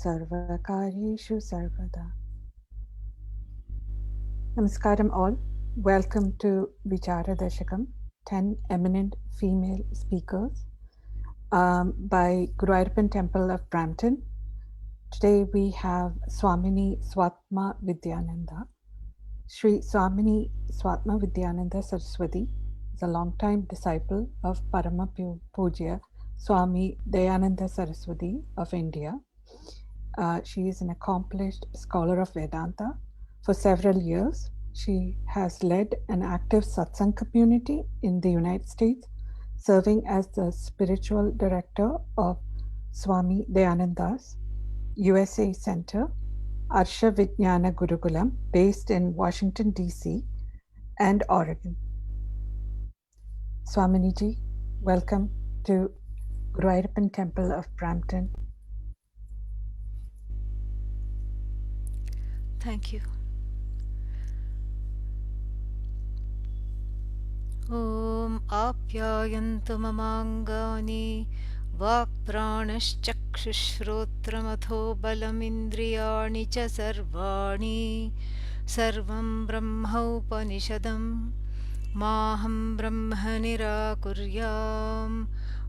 Sarvakaryeshu Sarvada. Namaskaram all. Welcome to Vichara Dashakam, 10 eminent female speakers by Guruvayur Temple of Brampton. Today we have Swamini Svatmavidyananda. Sri Swamini Svatmavidyananda Saraswati is a long-time disciple of Parama Pujya Swami Dayananda Saraswati of India. She is an accomplished scholar of Vedanta. For several years, she has led an active satsang community in the United States, serving as the spiritual director of Swami Dayananda's USA Center, Arsha Vijnana Gurukulam, based in Washington, D.C. and Oregon. Swaminiji, welcome to Guruvayur Temple of Brampton. Thank you. Om Apyayantu Mamangani Vakpranashchakshushrotramatho Balamindriyani Cha Sarvani Sarvam Brahma Upanishadam Maham Brahma Nirakuryam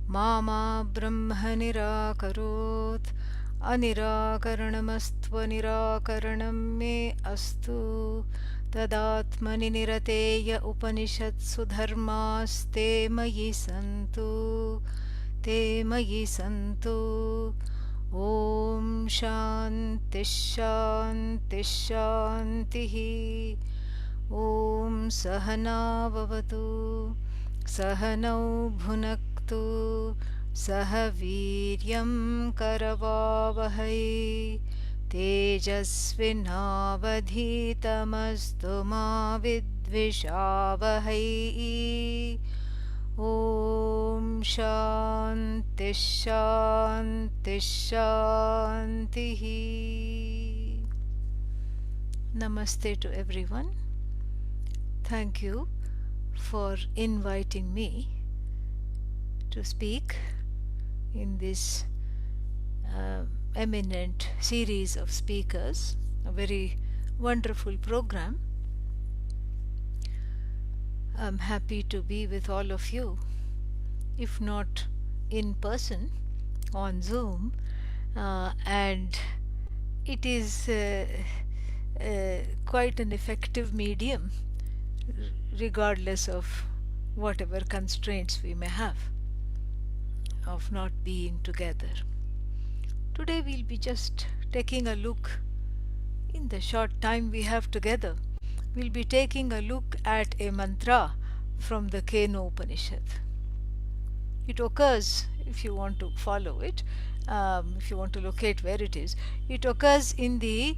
Mama Brahma Nirakarot Anirakaranamastva Nirakaranam me astu Tadatmani nirateya upanishatsu dharmaste mayi santu Om Shanti Shanti Shantihi Om Sahana Vavatu Sahanau Bhunaktu Sahaviryam Karavavahai Tejasvinavadhitamastu ma vidvishavahai Om Shanti Shanti Shantihi. Namaste to everyone. Thank you for inviting me to speak in this eminent series of speakers, a very wonderful program. I'm happy to be with all of you, if not in person, on Zoom, and it is quite an effective medium, regardless of whatever constraints we may have of not being together. Today we'll be just taking a look, in the short time we have together, we'll be taking a look at a mantra from the Kenopanishad. It occurs, if you want to follow it, if you want to locate where it is, it occurs in the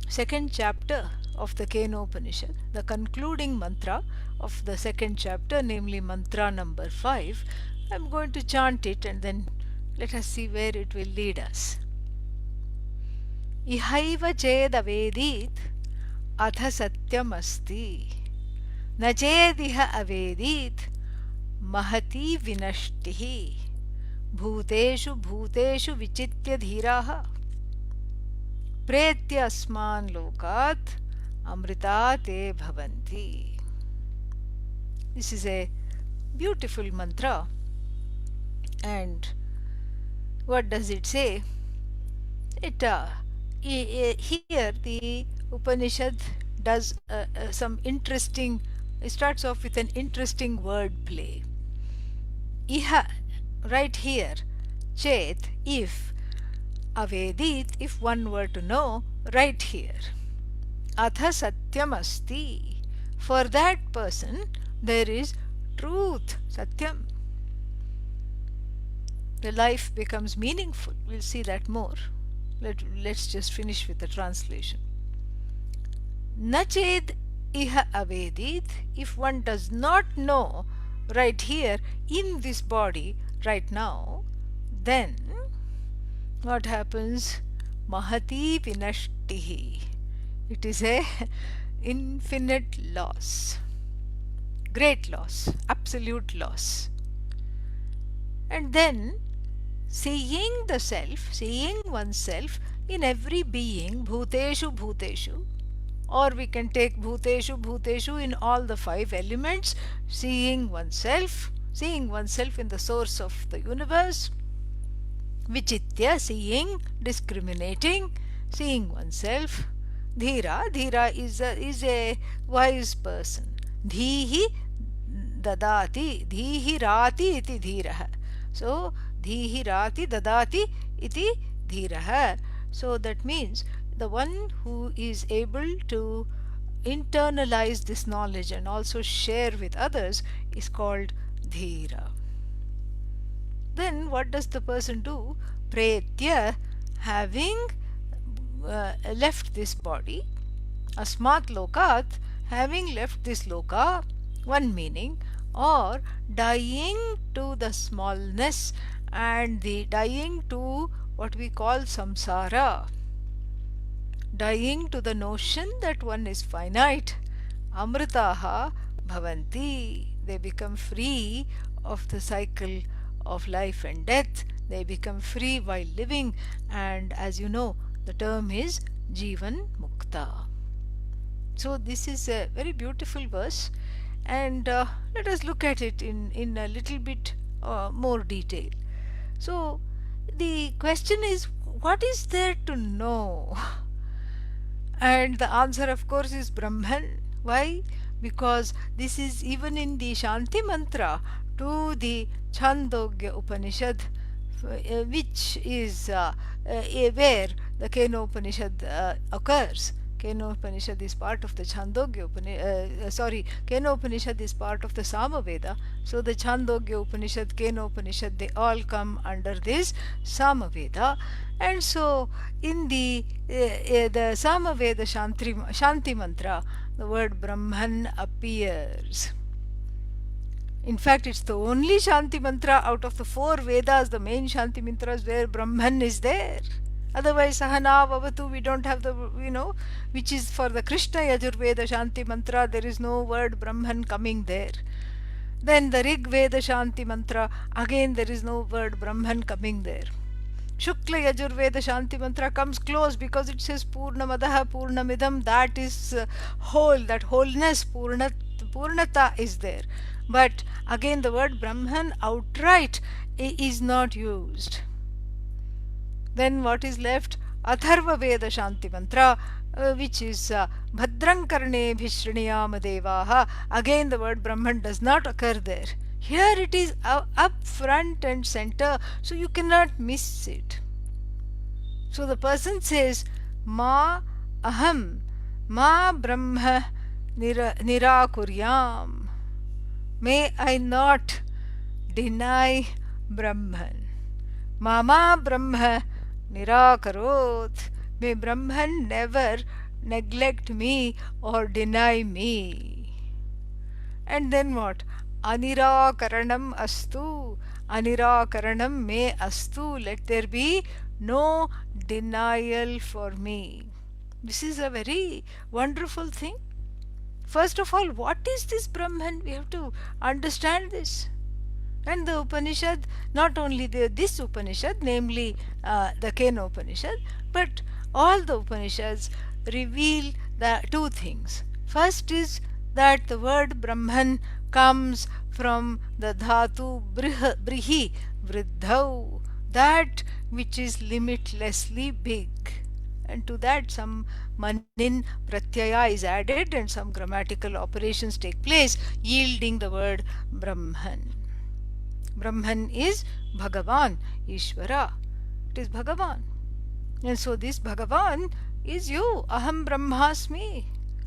second chapter of the Kenopanishad, the concluding mantra of the second chapter, namely mantra number 5. I'm going to chant it and then let us see where it will lead us. Ihaiva chedavedit atha satyam asti na chediha avedit mahati vinashtihi bhuteshu bhuteshu vichitya dhiraha pretya asman lokat amrita te bhavanti. This is a beautiful mantra. And what does it say? Here the Upanishad does some interesting, it starts off with an interesting word play. Iha, right here, chet, if, avedit, if one were to know, right here. Atha satyam asti, for that person there is truth, satyam. The life becomes meaningful. We'll see that more. Let's just finish with the translation. Nached iha avedit, if one does not know right here in this body right now, then what happens? Mahati vinashtihi. It is a infinite loss, great loss, absolute loss. And then seeing the self, seeing oneself in every being, bhuteshu bhuteshu, or we can take bhuteshu bhuteshu in all the five elements, seeing oneself in the source of the universe, vichitya, seeing, discriminating, seeing oneself. Dhira is a wise person. Dhihi dadati, dhihi rati iti dhiraha. So, dhihi rati dadati iti dhiraha. So, that means the one who is able to internalize this knowledge and also share with others is called dhira. Then what does the person do? Pretya, having left this body, asmat lokat, having left this loka, one meaning, or dying to the smallness and the dying to what we call samsara, dying to the notion that one is finite. Amritaha bhavanti, they become free of the cycle of life and death. They become free while living, and as you know, the term is Jivan Mukta. So, this is a very beautiful verse, and let us look at it in a little bit more detail. So, the question is, what is there to know? And the answer, of course, is Brahman. Why? Because this is even in the Shanti Mantra to the Chandogya Upanishad, which is where the Kenopanishad occurs. Kenopanishad is part of the Chandogya Upanishad. Kenopanishad is part of the Samaveda. So the Chandogya Upanishad, Kenopanishad, they all come under this Samaveda. And so in the Samaveda Shanti Mantra, the word Brahman appears. In fact, it's the only Shanti Mantra out of the four Vedas, the main Shanti Mantras, where Brahman is there. Otherwise, Sahana Vavatu, we don't have the, which is for the Krishna Yajurveda Shanti Mantra, there is no word Brahman coming there. Then the Rig Veda Shanti Mantra, again there is no word Brahman coming there. Shukla Yajurveda Shanti Mantra comes close because it says Purnamadaha Purnamidam, that is whole, that wholeness, Purnata is there. But again the word Brahman outright is not used. Then what is left? Atharva Veda Shanti Mantra, which is Bhadrang Karne Bhishriyam Devaha. Again the word Brahman does not occur there. Here it is up front and center, so you cannot miss it. So the person says, Ma aham, ma brahma nirakuryam. May I not deny Brahman. Mama Brahma nirakarot. May Brahman never neglect me or deny me. And then what? Anirakaranam astu. Anirakaranam me astu. Let there be no denial for me. This is a very wonderful thing. First of all, what is this Brahman? We have to understand this. And the Upanishad, not only this Upanishad, namely the Kenopanishad, but all the Upanishads reveal the two things. First is that the word Brahman comes from the dhatu brihi, vriddhau, that which is limitlessly big. And to that some manin pratyaya is added and some grammatical operations take place, yielding the word Brahman. Brahman is Bhagavan, Ishvara. It is Bhagavan. And so this Bhagavan is you. Aham Brahmasmi.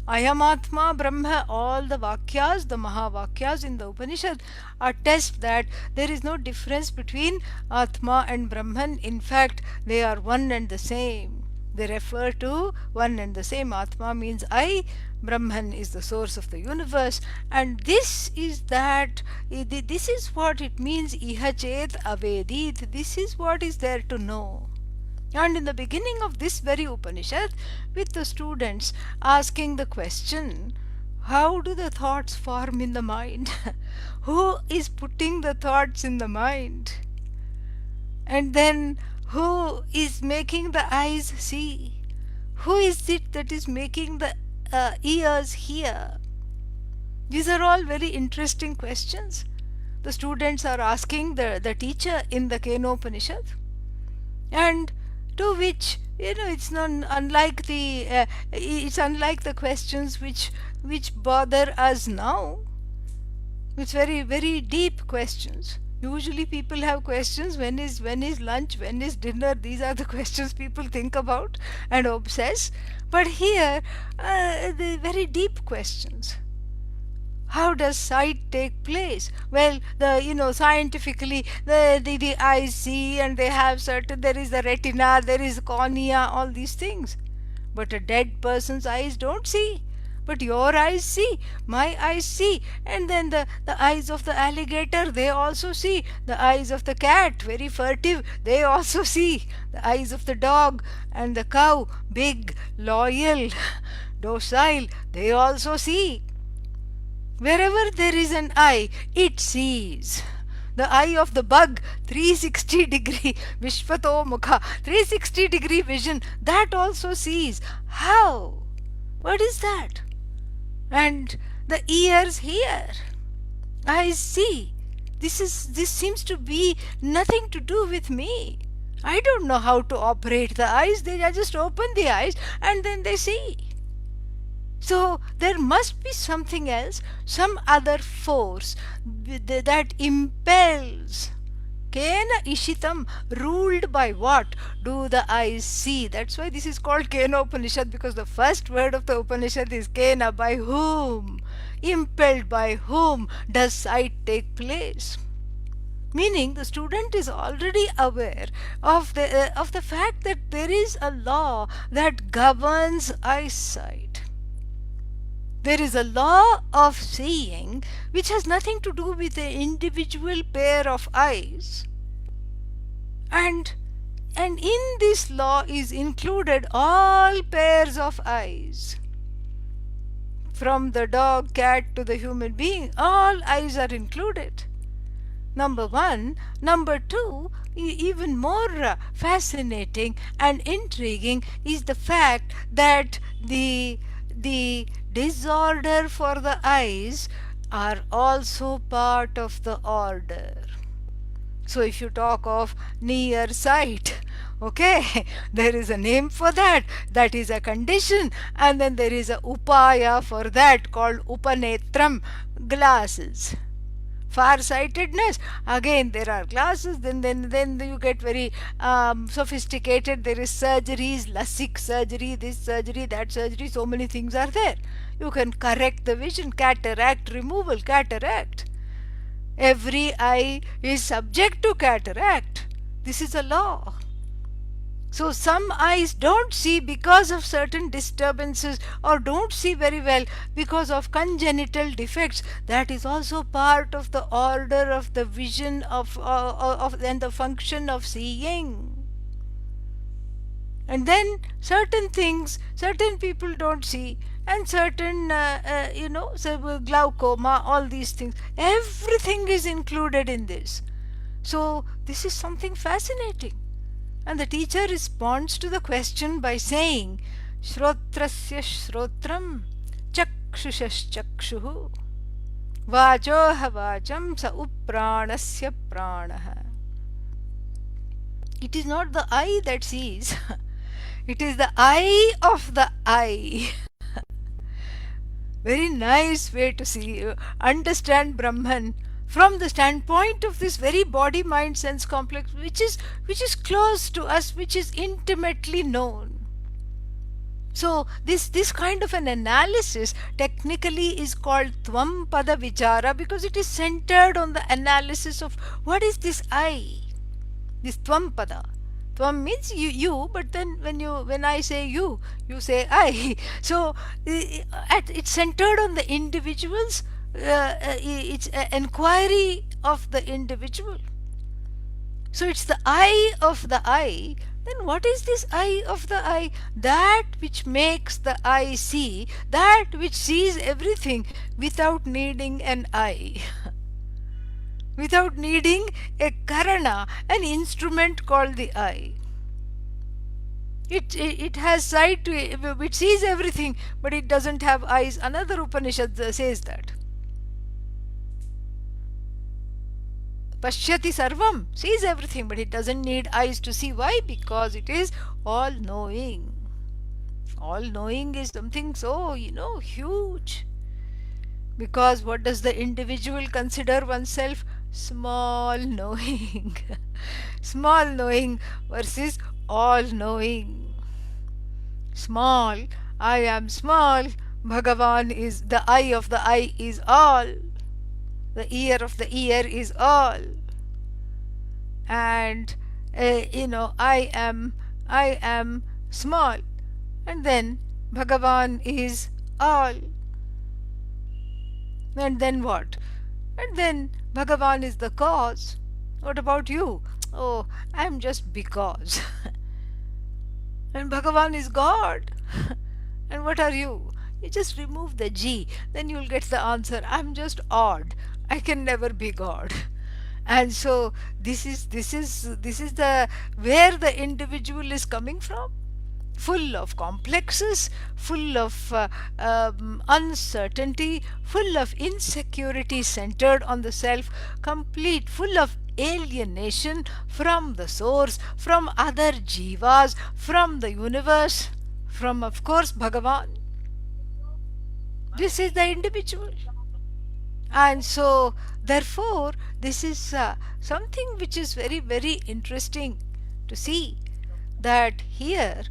Ayam Atma Brahma. All the Vakyas, the Mahavakyas in the Upanishad attest that there is no difference between Atma and Brahman. In fact, they are one and the same. They refer to one and the same. Atma means I, Brahman is the source of the universe, and this is what it means, iha chet avedit. This is what is there to know. And in the beginning of this very Upanishad, with the students asking the question, how do the thoughts form in the mind? Who is putting the thoughts in the mind? And then who is making the eyes see? Who is it that is making the ears hear? These are all very interesting questions the students are asking the teacher in the Kenopanishad, and to which, it's not unlike it's unlike the questions which bother us now. It's very, very deep questions. Usually people have questions: when is lunch, when is dinner? These are the questions people think about and obsess. But here, the very deep questions. How does sight take place? Well, scientifically, the eyes see, and they have certain, there is the retina, there is cornea, all these things. But a dead person's eyes don't see. But your eyes see, my eyes see, and then the eyes of the alligator, they also see. The eyes of the cat, very furtive, they also see. The eyes of the dog and the cow, big, loyal, docile, they also see. Wherever there is an eye, it sees. The eye of the bug, 360 degree, Vishvato Mukha, 360 degree vision, that also sees. How? What is that? And the ears hear. Eyes see. This seems to be nothing to do with me. I don't know how to operate the eyes. They just open the eyes and then they see. So there must be something else, some other force that impels. Kena ishitam, ruled by what do the eyes see? That's why this is called Kenopanishad, because the first word of the Upanishad is Kena, by whom, impelled by whom does sight take place? Meaning the student is already aware of the fact that there is a law that governs eyesight. There is a law of seeing which has nothing to do with the individual pair of eyes. And in this law is included all pairs of eyes. From the dog, cat to the human being, all eyes are included. Number one. Number two, even more fascinating and intriguing is the fact that the disorder for the eyes are also part of the order. So if you talk of near sight, okay, there is a name for that. That is a condition. And then there is a upaya for that called upanetram, glasses. Farsightedness, again there are glasses. Then you get very sophisticated. There is surgeries, LASIK surgery, this surgery, that surgery, so many things are there. You can correct the vision, cataract removal, cataract. Every eye is subject to cataract. This is a law. So some eyes don't see because of certain disturbances, or don't see very well because of congenital defects. That is also part of the order of the vision of and the function of seeing. And then certain things, certain people don't see, and certain, so glaucoma, all these things. Everything is included in this. So this is something fascinating. And the teacher responds to the question by saying, Shrotrasya shrotram, chakshushash chakshuhu, vajoha vacham sa upranasya pranaha. It is not the eye that sees, it is the eye of the eye. Very nice way to see, understand Brahman from the standpoint of this very body mind sense complex, which is close to us, which is intimately known. So this kind of an analysis technically is called tvam pada vichara, because it is centered on the analysis of what is this I, this tvam pada. Tvam means you, but then when I say you say I. So it's centered on the individuals. It's an inquiry of the individual. So it's the eye of the eye. Then what is this eye of the eye? That which makes the eye see, that which sees everything without needing an eye. without needing a karana, an instrument called the eye. It has sight, it sees everything, but it doesn't have eyes. Another Upanishad says that. Pashyati sarvam, sees everything, but it doesn't need eyes to see. Why? Because it is all knowing. All knowing is something so, huge. Because what does the individual consider oneself? Small knowing. Small knowing versus all knowing. Small, I am small. Bhagavan is the eye is all. The ear of the ear is all. And I am small. And then Bhagavan is all. And then what? And then Bhagavan is the cause. What about you? Oh, I'm just because. And Bhagavan is God. And what are you? You just remove the G, then you'll get the answer. I'm just odd. I can never be God. And so this is the where the individual is coming from, full of complexes, full of uncertainty, full of insecurity centered on the self, complete, full of alienation from the source, from other jivas, from the universe, from, of course, Bhagavan. This is the individual. And so, therefore, this is something which is very, very interesting to see, that here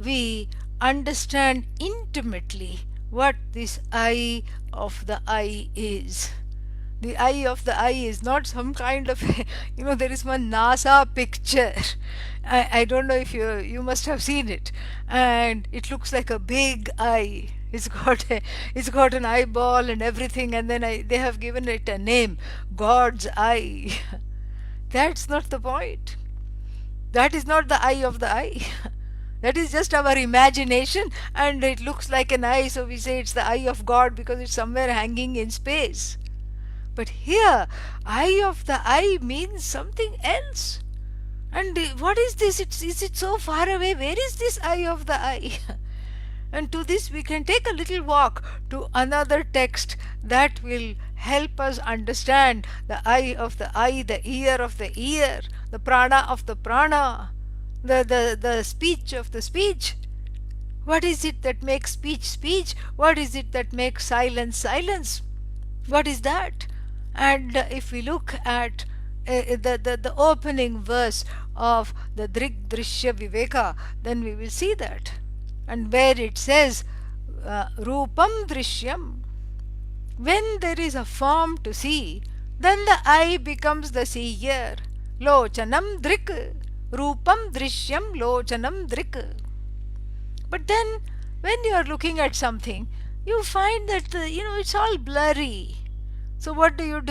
we understand intimately what this eye of the eye is. The eye of the eye is not some kind of there is one NASA picture. I don't know if you must have seen it, and it looks like a big eye. It's got an eyeball and everything, and then they have given it a name, God's eye. That's not the point. That is not the eye of the eye. That is just our imagination, and it looks like an eye, so we say it's the eye of God because it's somewhere hanging in space. But here, eye of the eye means something else. And what is this? Is it so far away? Where is this eye of the eye? And to this we can take a little walk to another text that will help us understand the eye of the eye, the ear of the ear, the prana of the prana, the speech of the speech. What is it that makes speech speech? What is it that makes silence silence? What is that? And if we look at the opening verse of the Drig Drishya Viveka, then we will see that. And where it says, Rupam Drishyam, when there is a form to see, then the eye becomes the seer. Lochanam Drik, Rupam Drishyam Lochanam Drik. But then, when you are looking at something, you find that it's all blurry. So what do?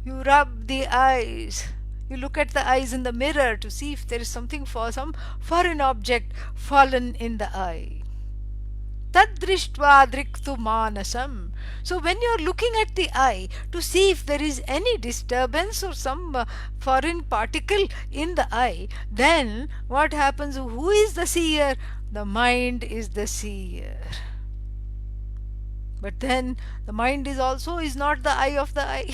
You rub the eyes. You look at the eyes in the mirror to see if there is some foreign object fallen in the eye. Tadrishtva driktu manasam. So when you are looking at the eye to see if there is any disturbance or some foreign particle in the eye, then what happens? Who is the seer? The mind is the seer. But then the mind is not the eye of the eye.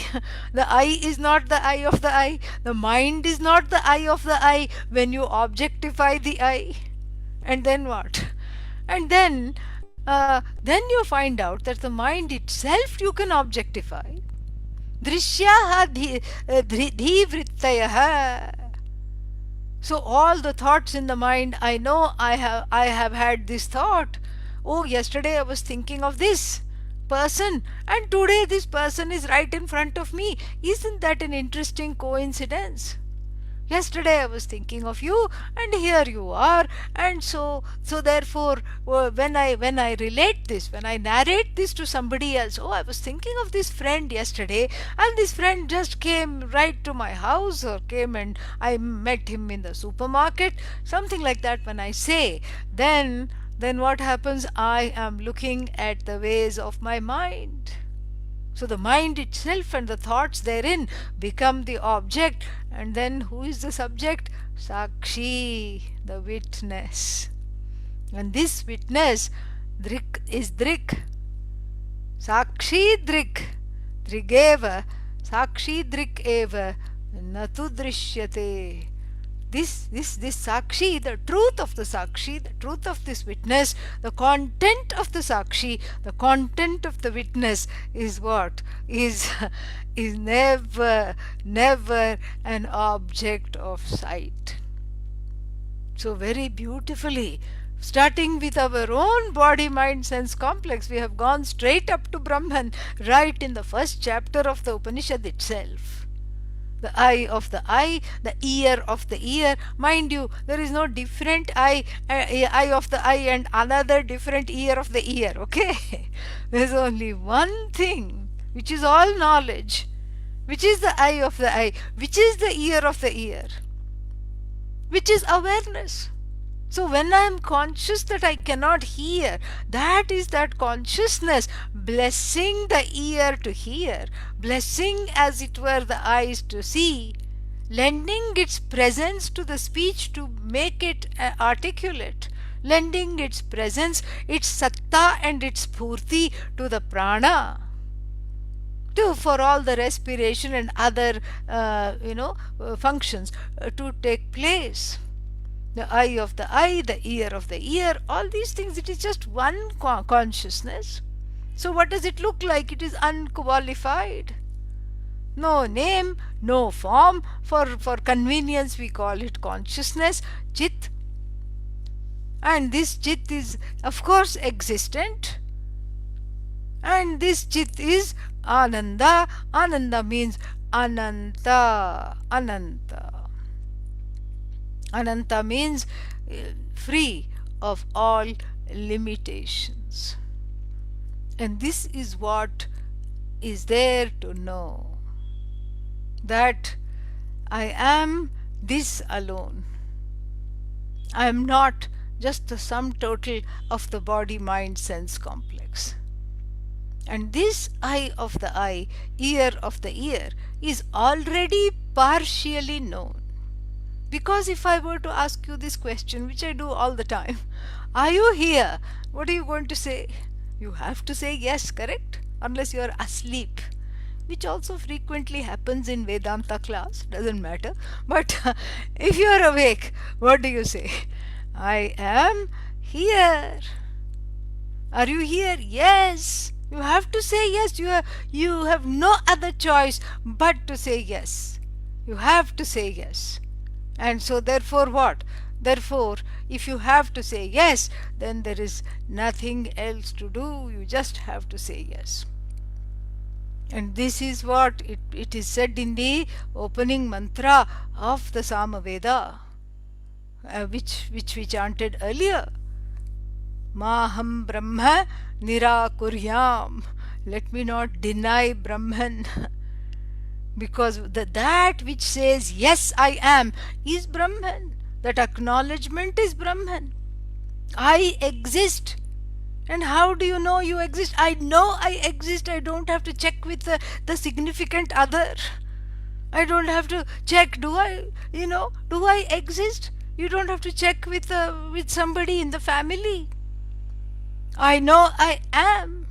The eye is not the eye of the eye. The mind is not the eye of the eye when you objectify the eye. And then what? And then you find out that the mind itself you can objectify. Drishyaha dhivrittayaha. So all the thoughts in the mind, I know I have had this thought. Oh, yesterday I was thinking of this person, and today this person is right in front of me. Isn't that an interesting coincidence? Yesterday I was thinking of you, and here you are. And so therefore, when I relate this, when I narrate this to somebody else, oh, I was thinking of this friend yesterday, and this friend just came right to my house, or came and I met him in the supermarket, something like that. When I say, then what happens? I am looking at the ways of my mind. So the mind itself and the thoughts therein become the object, and then who is the subject? Sakshi, the witness. And this witness, Drik is Drik, Sakshi Drik, Drigeva, Sakshi Drik eva, Natu Drishyate. This Sakshi, the truth of the Sakshi, the truth of this witness, the content of the Sakshi, the content of the witness is what? Is never an object of sight. So very beautifully, starting with our own body mind sense complex, we have gone straight up to Brahman right in the first chapter of the Upanishad itself. The eye, the ear of the ear. Mind you, there is no different eye of the eye and another different ear of the ear, okay? There is only one thing, which is all knowledge, which is the eye of the eye, which is the ear of the ear, which is awareness. So when I am conscious that I cannot hear, that is that consciousness blessing the ear to hear, blessing as it were the eyes to see, lending its presence to the speech to make it articulate, lending its presence, its satta and its phurti to the prana, for all the respiration and other functions to take place. The eye of the eye, the ear of the ear, all these things, it is just one consciousness. So what does it look like? It is unqualified. No name, no form. For convenience we call it consciousness, chit. And this chit is of course existent. And this chit is Ananda. Ananda means Ananta. Ananta. Ananta means free of all limitations. And this is what is there to know, that I am this alone. I am not just the sum total of the body mind sense complex. And this eye of the eye, ear of the ear, is already partially known. Because if I were to ask you this question, which I do all the time, are you here? What are you going to say? You have to say yes, correct? Unless you are asleep, which also frequently happens in Vedanta class, doesn't matter. But if you are awake, what do you say? I am here. Are you here? Yes. You have to say yes. You have no other choice but to say yes. You have to say yes. And so therefore what? Therefore, if you have to say yes, then there is nothing else to do. You just have to say yes. And this is what it is said in the opening mantra of the Samaveda, which we chanted earlier. Maham Brahma Nirakuryam. Let me not deny Brahman. Because that which says yes I am is Brahman. That acknowledgement is Brahman. I exist. And how do you know you exist? I know I exist. I don't have to check with the significant other. I don't have to check, do I exist? You don't have to check with somebody in the family. I know I am.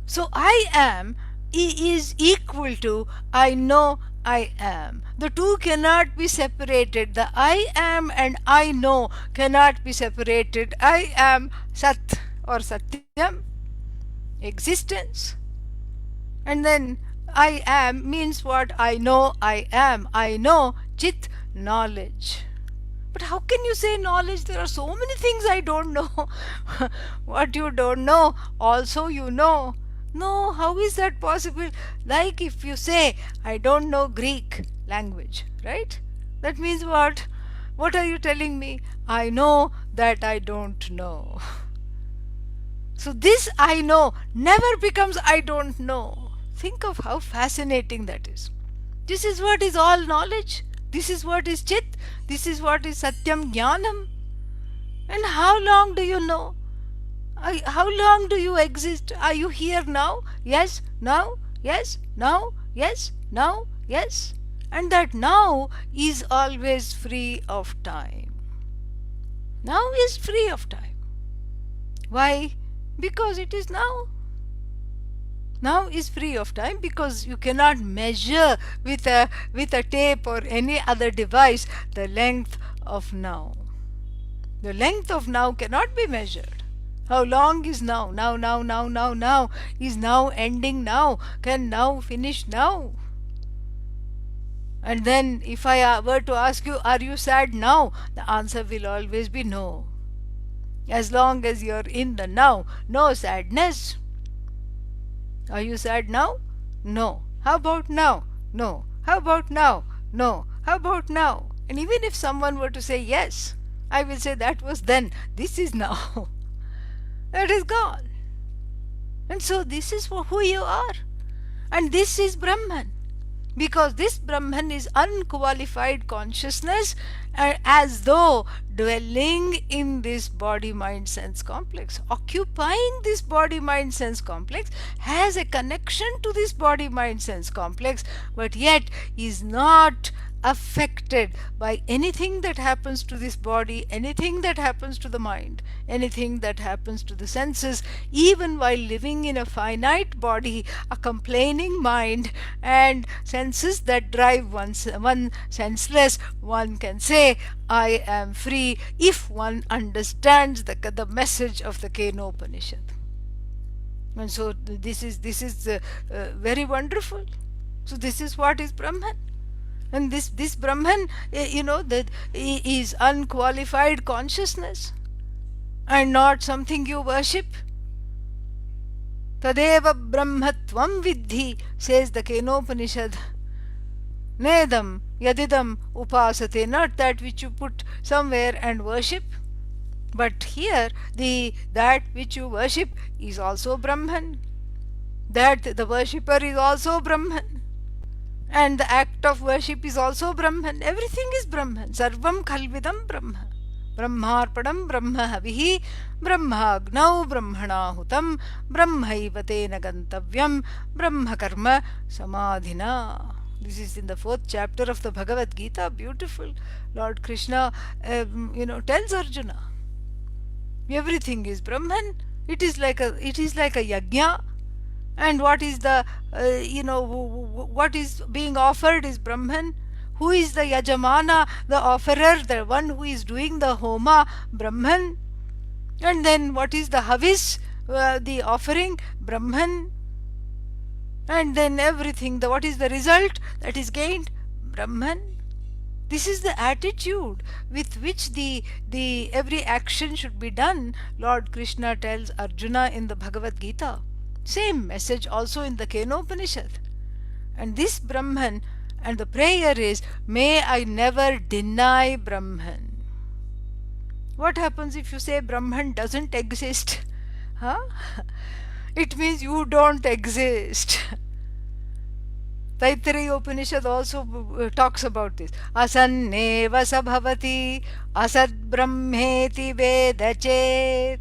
So I am is equal to I know I am. The two cannot be separated. The I am and I know cannot be separated. I am Sat or Satyam, existence. And then I am means what? I know I am. I know, Chit, knowledge. But how can you say knowledge? There are so many things I don't know. What you don't know, also you know. No, how is that possible? Like if you say, I don't know Greek language, right? That means what? What are you telling me? I know that I don't know. So this I know never becomes I don't know. Think of how fascinating that is. This is what is all knowledge. This is what is Chit. This is what is Satyam Jnanam. And how long do you know? How long do you exist? Are you here now? Yes, now, yes, now, yes, now, yes. And that now is always free of time. Now is free of time. Why? Because it is now. Now is free of time because you cannot measure with a tape or any other device the length of now. The length of now cannot be measured. How long is now? Now is now ending now, can now finish now. And then if I were to ask you, are you sad now? The answer will always be no. As long as you're in the now, no sadness. Are you sad now? No. How about now? No. How about now? No. How about now? And even if someone were to say yes, I will say that was then. This is now. That is gone. And so this is who you are. And this is Brahman. Because this Brahman is unqualified consciousness, as though dwelling in this body mind sense complex, occupying this body mind sense complex, has a connection to this body mind sense complex, but yet is not affected by anything that happens to this body, anything that happens to the mind, anything that happens to the senses, even while living in a finite body, a complaining mind, and senses that drive one senseless. One can say, I am free, if one understands the message of the Kenopanishad. And so this is very wonderful. So this is what is Brahman. And this Brahman, that is unqualified consciousness and not something you worship. Tadeva Brahmatvam Vidhi, says the Kenopanishad. Nedam Yadidam Upasate, not that which you put somewhere and worship. But here, that which you worship is also Brahman. That the worshipper is also Brahman. And the act of worship is also Brahman. Everything is Brahman. Sarvam Khalvidam Brahma. Brahmarpadam Brahma Havihi Brahmagnau Brahmanahutam Brahmaiva Tena Gantavyam Brahma Karma Samadhina. This is in the 4th chapter of the Bhagavad Gita. Beautiful. Lord Krishna, tells Arjuna, everything is Brahman. It is like a yajna. And what is what is being offered is Brahman. Who is the Yajamana, the offerer, the one who is doing the Homa? Brahman. And then what is the Havis, the offering? Brahman. And then everything, what is the result that is gained? Brahman. This is the attitude with which the every action should be done. Lord Krishna tells Arjuna in the Bhagavad Gita. Same message also in the Kenopanishad. And this Brahman, and the prayer is, may I never deny Brahman. What happens if you say Brahman doesn't exist? Huh? It means you don't exist. Taittiriya Upanishad also talks about this. Asanneva sabhavati asad brahmeti vedachet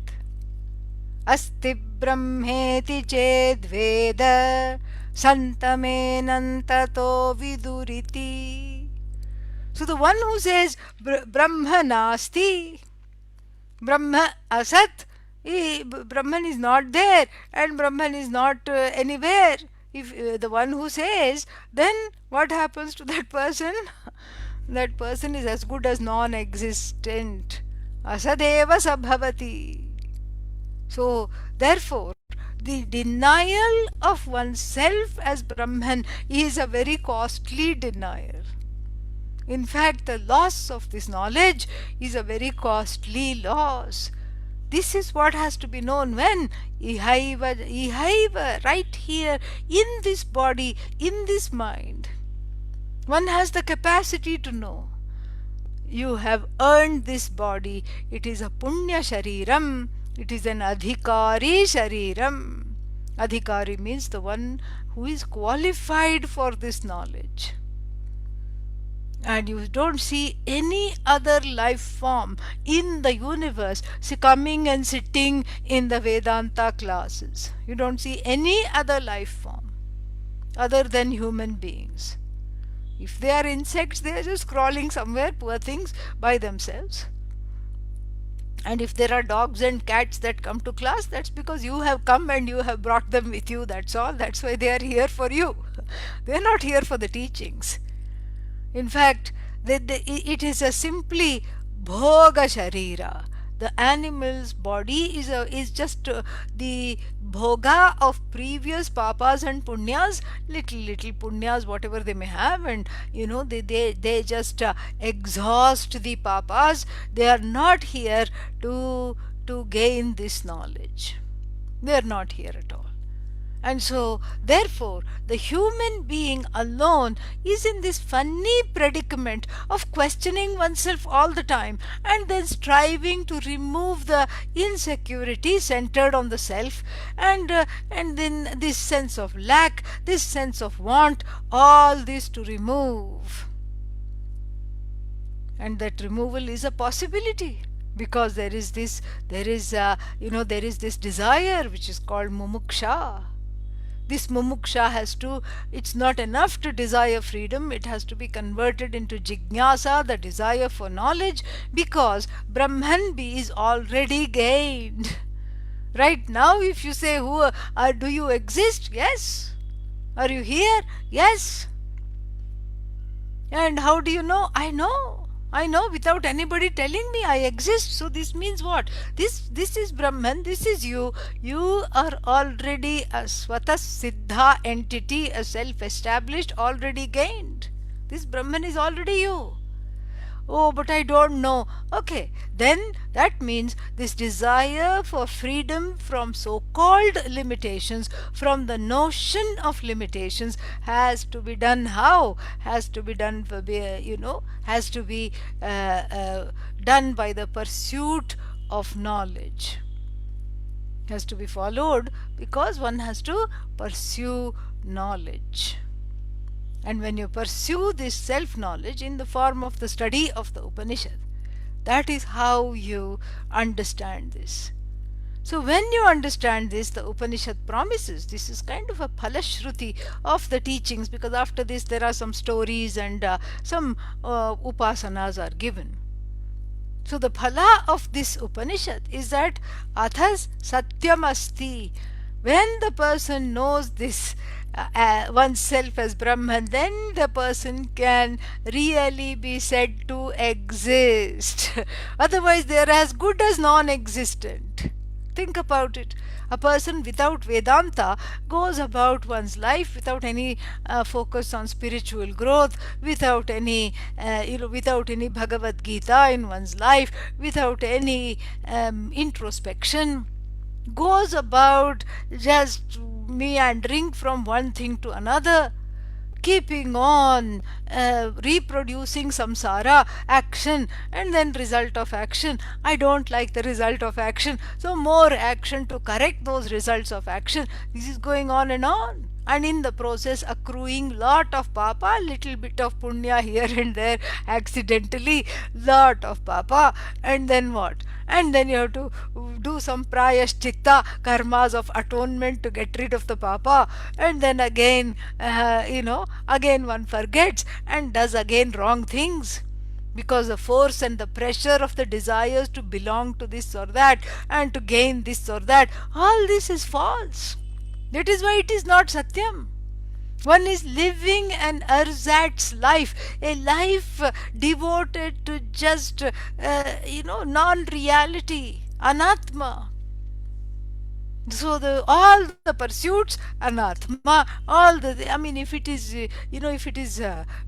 asti brahmeti chedveda santamenantato viduriti. So the one who says Brahma nasti, Brahma asat, Brahman is not there and Brahman is not anywhere. If the one who says, then what happens to that person? That person is as good as non-existent. Asadeva sabhavati. So, therefore, the denial of oneself as Brahman is a very costly denial. In fact, the loss of this knowledge is a very costly loss. This is what has to be known when ihaiva, right here in this body, in this mind. One has the capacity to know. You have earned this body. It is a punya shariram. It is an adhikari shariram. Adhikari means the one who is qualified for this knowledge. And you don't see any other life form in the universe coming and sitting in the Vedanta classes. You don't see any other life form other than human beings. If they are insects, they are just crawling somewhere, poor things, by themselves. And if there are dogs and cats that come to class, that's because you have come and you have brought them with you, that's all. That's why they are here for you. They are not here for the teachings. In fact, it is a simply bhoga sharira. The animal's body is just the bhoga of previous papas and punyas, little punyas, whatever they may have, and they just exhaust the papas. They are not here to gain this knowledge. They are not here at all. And so, therefore, the human being alone is in this funny predicament of questioning oneself all the time and then striving to remove the insecurity centered on the self, and then this sense of lack, this sense of want, all this to remove. And that removal is a possibility, because there is this desire which is called mumuksha. This mumuksha it's not enough to desire freedom, it has to be converted into jignasa, the desire for knowledge, because Brahman is already gained. Right now, if you say, do you exist? Yes. Are you here? Yes. And how do you know? I know. I know without anybody telling me I exist. So this means what? This is Brahman, this is you. You are already a Svata Siddha entity, a self-established, already gained. This Brahman is already you. Oh, but I don't know. Okay, then that means this desire for freedom from so-called limitations, from the notion of limitations, has to be done how? Has to be done, has to be done by the pursuit of knowledge. Has to be followed because one has to pursue knowledge. And when you pursue this self-knowledge in the form of the study of the Upanishad, that is how you understand this. So when you understand this, the Upanishad promises, this is kind of a phalashruti of the teachings, because after this there are some stories and some upasanas are given. So the phala of this Upanishad is that athas satyam asti. When the person knows this oneself as Brahman, then the person can really be said to exist. Otherwise, they are as good as non-existent. Think about it. A person without Vedanta goes about one's life without any focus on spiritual growth, without any Bhagavad Gita in one's life, without any introspection, goes about just meandering from one thing to another, keeping on reproducing samsara, action, and then result of action. I don't like the result of action, so more action to correct those results of action. This is going on, and in the process accruing lot of papa, little bit of punya here and there, accidentally, lot of papa, and then what? And then you have to do some prayashchitta, karmas of atonement to get rid of the papa, and then again, again one forgets and does again wrong things, because the force and the pressure of the desires to belong to this or that and to gain this or that, all this is false. That is why it is not Satyam. One is living an ersatz life, a life devoted to just, non-reality, anatma. So all the pursuits, anatma, if it is,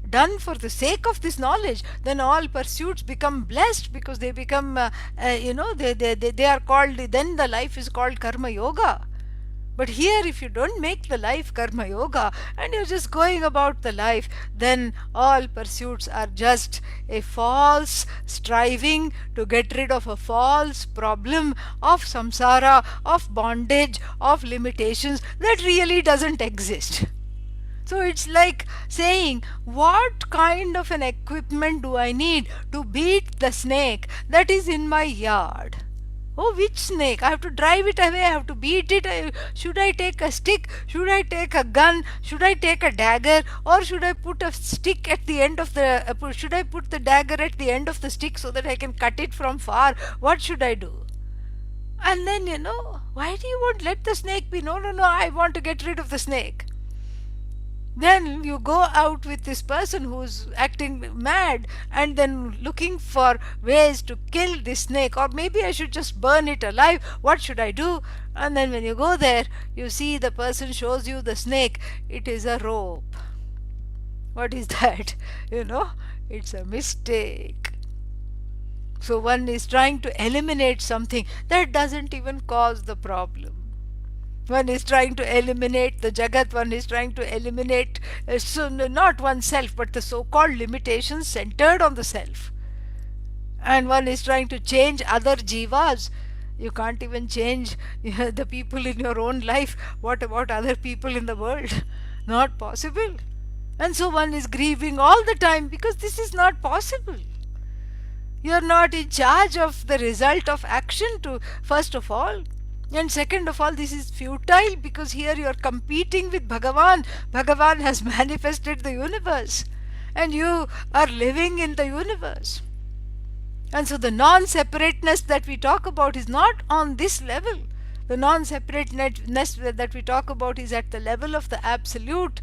done for the sake of this knowledge, then all pursuits become blessed, because they become, they are called, then the life is called karma yoga. But here, if you don't make the life karma yoga and you're just going about the life, then all pursuits are just a false striving to get rid of a false problem of samsara, of bondage, of limitations that really doesn't exist. So it's like saying, what kind of an equipment do I need to beat the snake that is in my yard? Oh, which snake? I have to drive it away. I have to beat it. Should I take a stick? Should I take a gun? Should I take a dagger? Or should I put a stick at the end of the. Should I put the dagger at the end of the stick so that I can cut it from far? What should I do? And then, why do you want let the snake be? No, no, no, I want to get rid of the snake. Then you go out with this person who's acting mad and then looking for ways to kill this snake, or maybe I should just burn it alive. What should I do? And then when you go there, you see the person shows you the snake. It is a rope. What is that? It's a mistake. So one is trying to eliminate something that doesn't even cause the problem. One is trying to eliminate the Jagat, one is trying to eliminate not oneself but the so-called limitations centered on the self. And one is trying to change other jivas. You can't even change the people in your own life. What about other people in the world? Not possible. And so one is grieving all the time because this is not possible. You are not in charge of the result of action, to first of all. And second of all, this is futile because here you are competing with Bhagavan. Bhagavan has manifested the universe and you are living in the universe. And so the non-separateness that we talk about is not on this level. The non-separateness that we talk about is at the level of the absolute,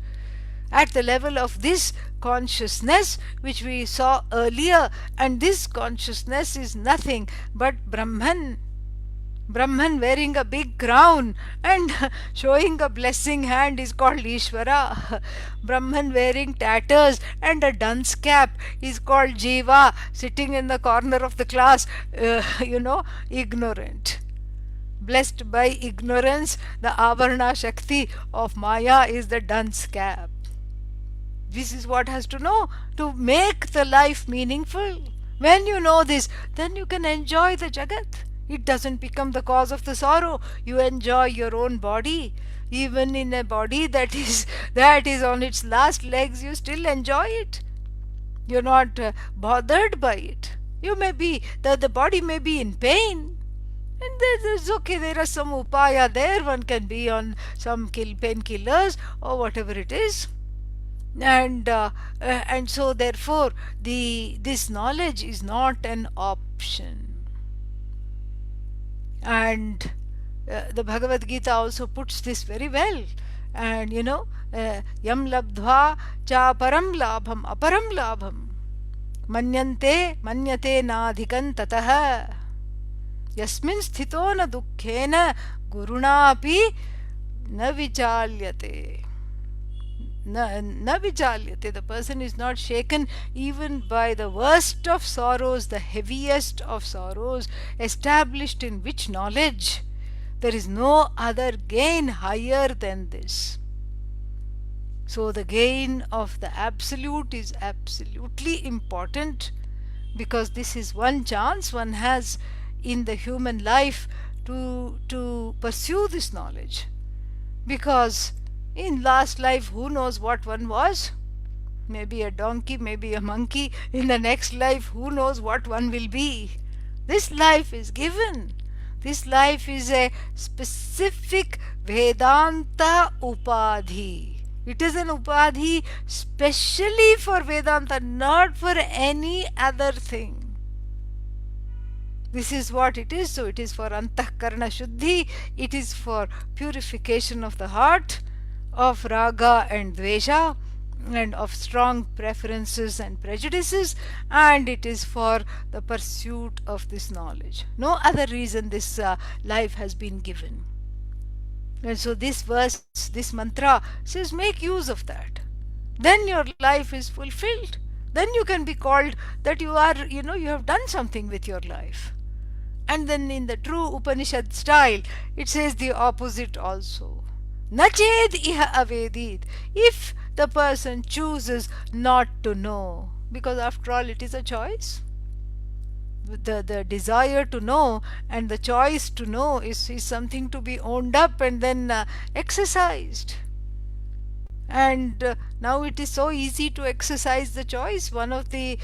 at the level of this consciousness which we saw earlier. And this consciousness is nothing but Brahman. Brahman wearing a big crown and showing a blessing hand is called Ishvara. Brahman wearing tatters and a dunce cap is called Jiva, sitting in the corner of the class, ignorant. Blessed by ignorance, the Avarna Shakti of Maya is the dunce cap. This is what has to know to make the life meaningful. When you know this, then you can enjoy the Jagat. It doesn't become the cause of the sorrow. You enjoy your own body. Even in a body that is on its last legs, you still enjoy it. You're not bothered by it. You may be, the body may be in pain. And it's okay, there are some upaya there. One can be on some painkillers or whatever it is. And so therefore this knowledge is not an option. And the Bhagavad Gita also puts this very well. And yam labdhva cha param labham aparam labham manyate nadhikan tatah yasmin sthito na dukkhena guruna api na vichalyate. Na vichalyate. The person is not shaken even by the worst of sorrows, the heaviest of sorrows, established in which knowledge there is no other gain higher than this. So the gain of the absolute is absolutely important, because this is one chance one has in the human life to pursue this knowledge. Because in last life, who knows what one was? Maybe a donkey, maybe a monkey. In the next life, who knows what one will be? This life is given. This life is a specific Vedanta Upadhi. It is an Upadhi specially for Vedanta, not for any other thing. This is what it is. So it is for Antahkarana Shuddhi. It is for purification of the heart, of raga and dvesha, and of strong preferences and prejudices, and it is for the pursuit of this knowledge. No other reason this life has been given. And so this verse, this mantra says, make use of that. Then your life is fulfilled. Then you can be called that you are, you have done something with your life. And then in the true Upanishad style, it says the opposite also. Nached iha avedit. If the person chooses not to know, because after all it is a choice. The desire to know and the choice to know is something to be owned up and then exercised. And now it is so easy to exercise the choice. One of the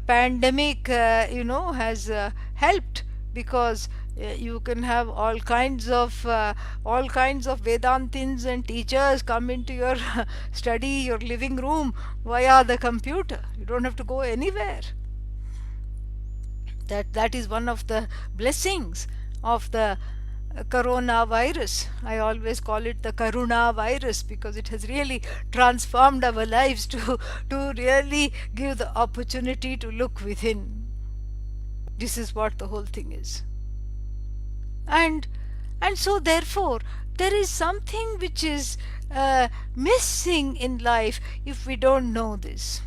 pandemic has helped, because you can have all kinds of Vedantins and teachers come into your study, your living room, via the computer. You don't have to go anywhere. That is one of the blessings of the coronavirus. I always call it the Karuna virus, because it has really transformed our lives to really give the opportunity to look within. This is what the whole thing is. And so therefore there is something which is missing in life if we don't know this.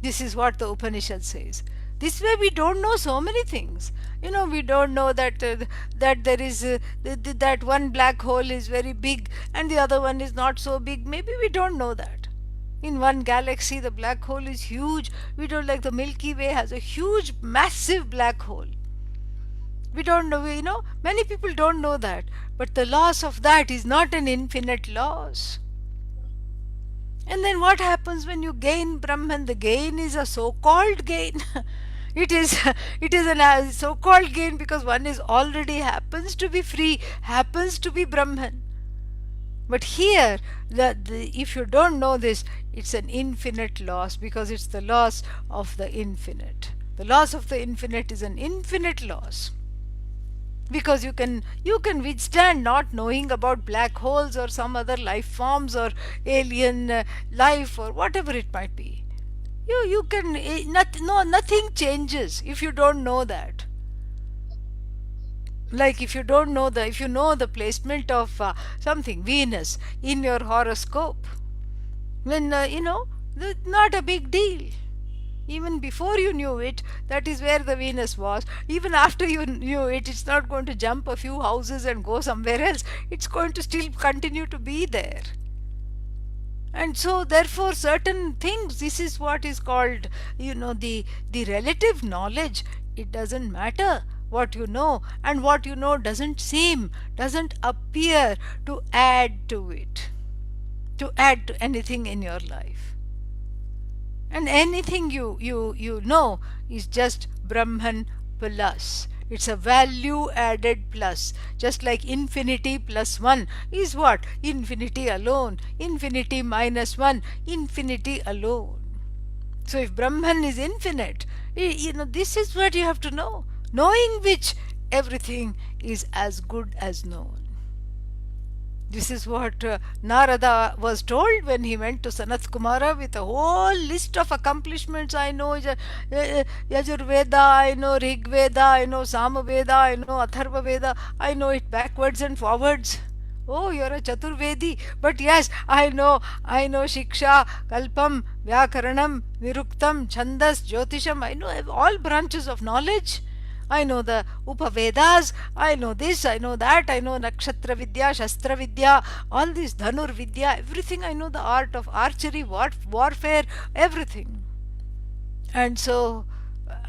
This is what the Upanishad says. This way we don't know so many things. We don't know that there is that one black hole is very big and the other one is not so big. Maybe we don't know that. In one galaxy, the black hole is huge. We don't, like the Milky Way has a huge, massive black hole. We don't know. Many people don't know that. But the loss of that is not an infinite loss. And then what happens when you gain Brahman? The gain is a so-called gain. it is a so-called gain because one is already happens to be free, happens to be Brahman. But here, if you don't know this, it's an infinite loss, because it's the loss of the infinite. The loss of the infinite is an infinite loss, because you can withstand not knowing about black holes or some other life forms or alien life or whatever it might be. You can nothing changes if you don't know that. Like if you know the placement of something, Venus, in your horoscope, then not a big deal. Even before you knew it, that is where the Venus was. Even after you knew it, it's not going to jump a few houses and go somewhere else. It's going to still continue to be there. And so therefore certain things, this is what is called the relative knowledge. It doesn't matter what you know, and what you know doesn't appear to add to anything in your life. And anything you know is just Brahman plus. It's a value added plus. Just like infinity plus 1 is what? Infinity alone. Infinity minus 1, infinity alone. So if Brahman is infinite, this is what you have to know. Knowing which, everything is as good as known. This is what Narada was told when he went to Sanat Kumara with a whole list of accomplishments. I know Yajurveda, I know Rig Veda, I know Samaveda, I know Atharva Veda, I know it backwards and forwards. Oh, you're a Chaturvedi. But yes, I know Shiksha, Kalpam, Vyakaranam, Niruktam, Chandas, Jyotisham. I know all branches of knowledge. I know the Upavedas, I know this, I know that, I know Nakshatra Vidya, Shastra Vidya, all this Dhanur Vidya, everything. I know the art of archery, warfare, everything. And so